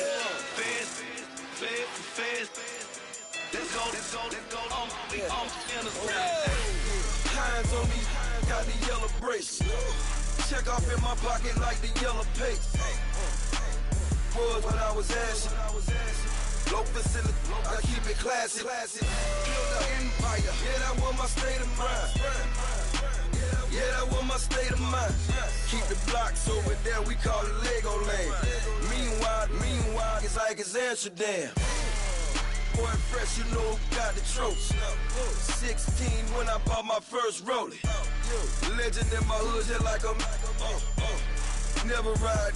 Fast. Let's go, I'm innocent. Hands on me, got the yellow brace. Check off in my pocket like the yellow paste. Was what I was asking. Low facility, I keep it classy. Build an empire, yeah, that was my state of mind. Yeah, that was my state of mind. Keep the blocks over there, we call it Lego Land. Meanwhile, it's like it's Amsterdam. Boy, fresh, you know who got the tropes. 16 when I bought my first rollie. Legend in my hood, just like a never ride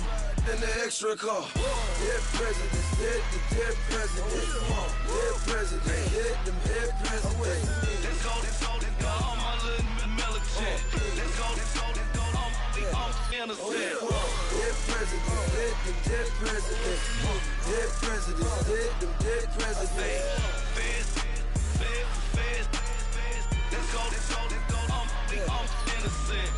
in the extra car. Dead presidents, dead president. Dead president, dead president. Let's go, all my little militant. Let's go, I'm innocent. Dead president, dead president. Dead president, dead president. Fast. Let's go, I'm innocent.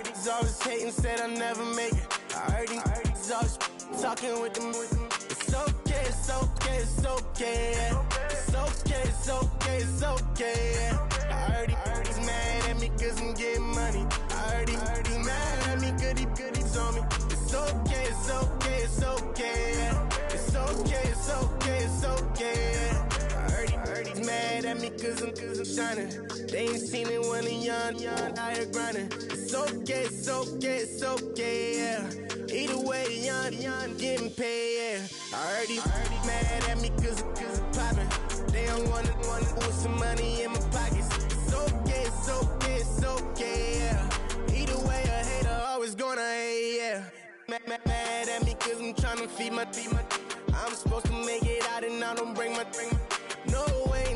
He's always hating, said I'll never make it. I heard he's always talking with them. It's okay, it's okay, it's okay. It's okay, it's okay, it's okay. I heard he's mad at me cause I'm getting money. I heard he's mad at me cause he's on me. It's okay, it's okay, it's okay. It's okay, it's okay, it's okay. I heard he's mad at me cause I'm shining. They ain't seen it when I'm young, out here grinding. It's okay, it's okay, it's okay, yeah. Either way, young, getting paid, yeah. I heard he's mad at me cause I'm poppin'. They don't wanna put some money in my pockets. It's okay, it's okay, it's okay, yeah. Either way, a hater always gonna hate, yeah. Mad at me cause I'm tryna feed my I'm supposed to make it out and I don't bring my no way,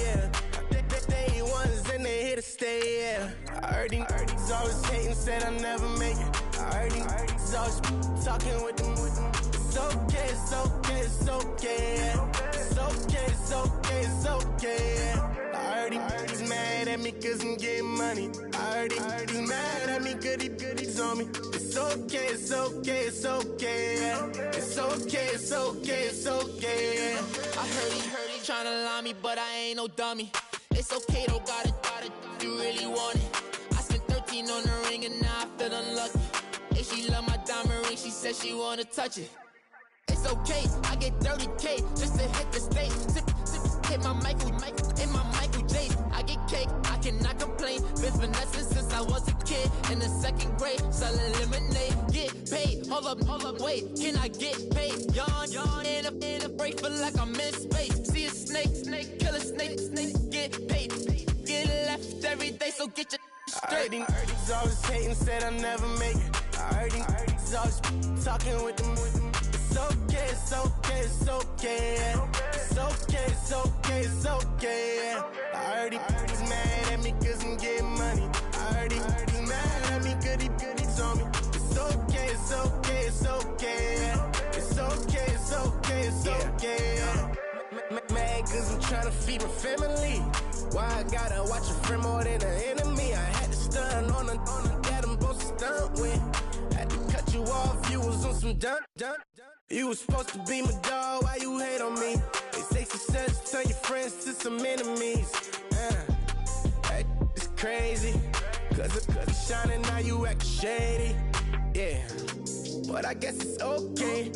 yeah. They ones and they here to stay, yeah. I heard he's always hating, said I'll never make it. I heard he's always talking with them. It's okay, it's okay, it's okay, yeah. It's okay, it's okay, it's okay, yeah. I heard he's mad at me cause I'm getting money. I heard he's mad at me cause he's on me. It's okay, it's okay, it's okay, yeah. It's okay, it's okay, it's okay, yeah. I heard he tryna lie me, but I ain't no dummy. It's okay, though, got it, you really want it. I spent 13 on the ring and now I feel unlucky. And she love my diamond ring, she said she wanna touch it. It's okay, I get 30K just to hit the stage. Hit my Michael, in my Michael J. I get cake, I cannot complain. Been finessing since I was a kid. In the second grade, selling lemonade. Get paid, hold up, wait. Can I get paid? Yawn, in a break, feel like I'm in space. See a snake, kill a snake, get paid. Get left every day, so get your straight. I heard he's always hating, said I'll never make it. I heard he's always talking with them. It's okay, it's okay, it's okay. It's okay, it's okay, it's okay. I heard he's mad at me cause I'm getting money. I heard he's mad at me cause he's on me. It's okay, it's okay, it's okay. It's okay, it's okay, it's okay. Mad cause I'm trying to feed my family. Why I gotta watch a friend more than an enemy? I had to stun on the that I'm supposed to stunt with. Had to cut you off, you was on some dun. You was supposed to be my dog, why you hate on me? They say success turn your friends to some enemies. Hey, it's crazy. Cause it's shining, now you acting shady. Yeah, but I guess it's okay.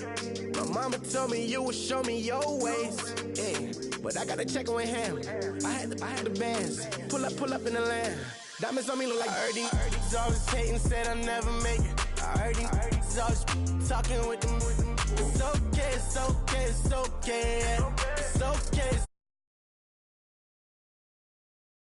My mama told me you would show me your ways. Yeah, but I gotta check with him. I had the bands. Pull up in the land. Diamonds on me look like I heard he's always hating, said I'll never make it. I heard he's always talking with them. It's okay, it's okay, it's okay. It's okay.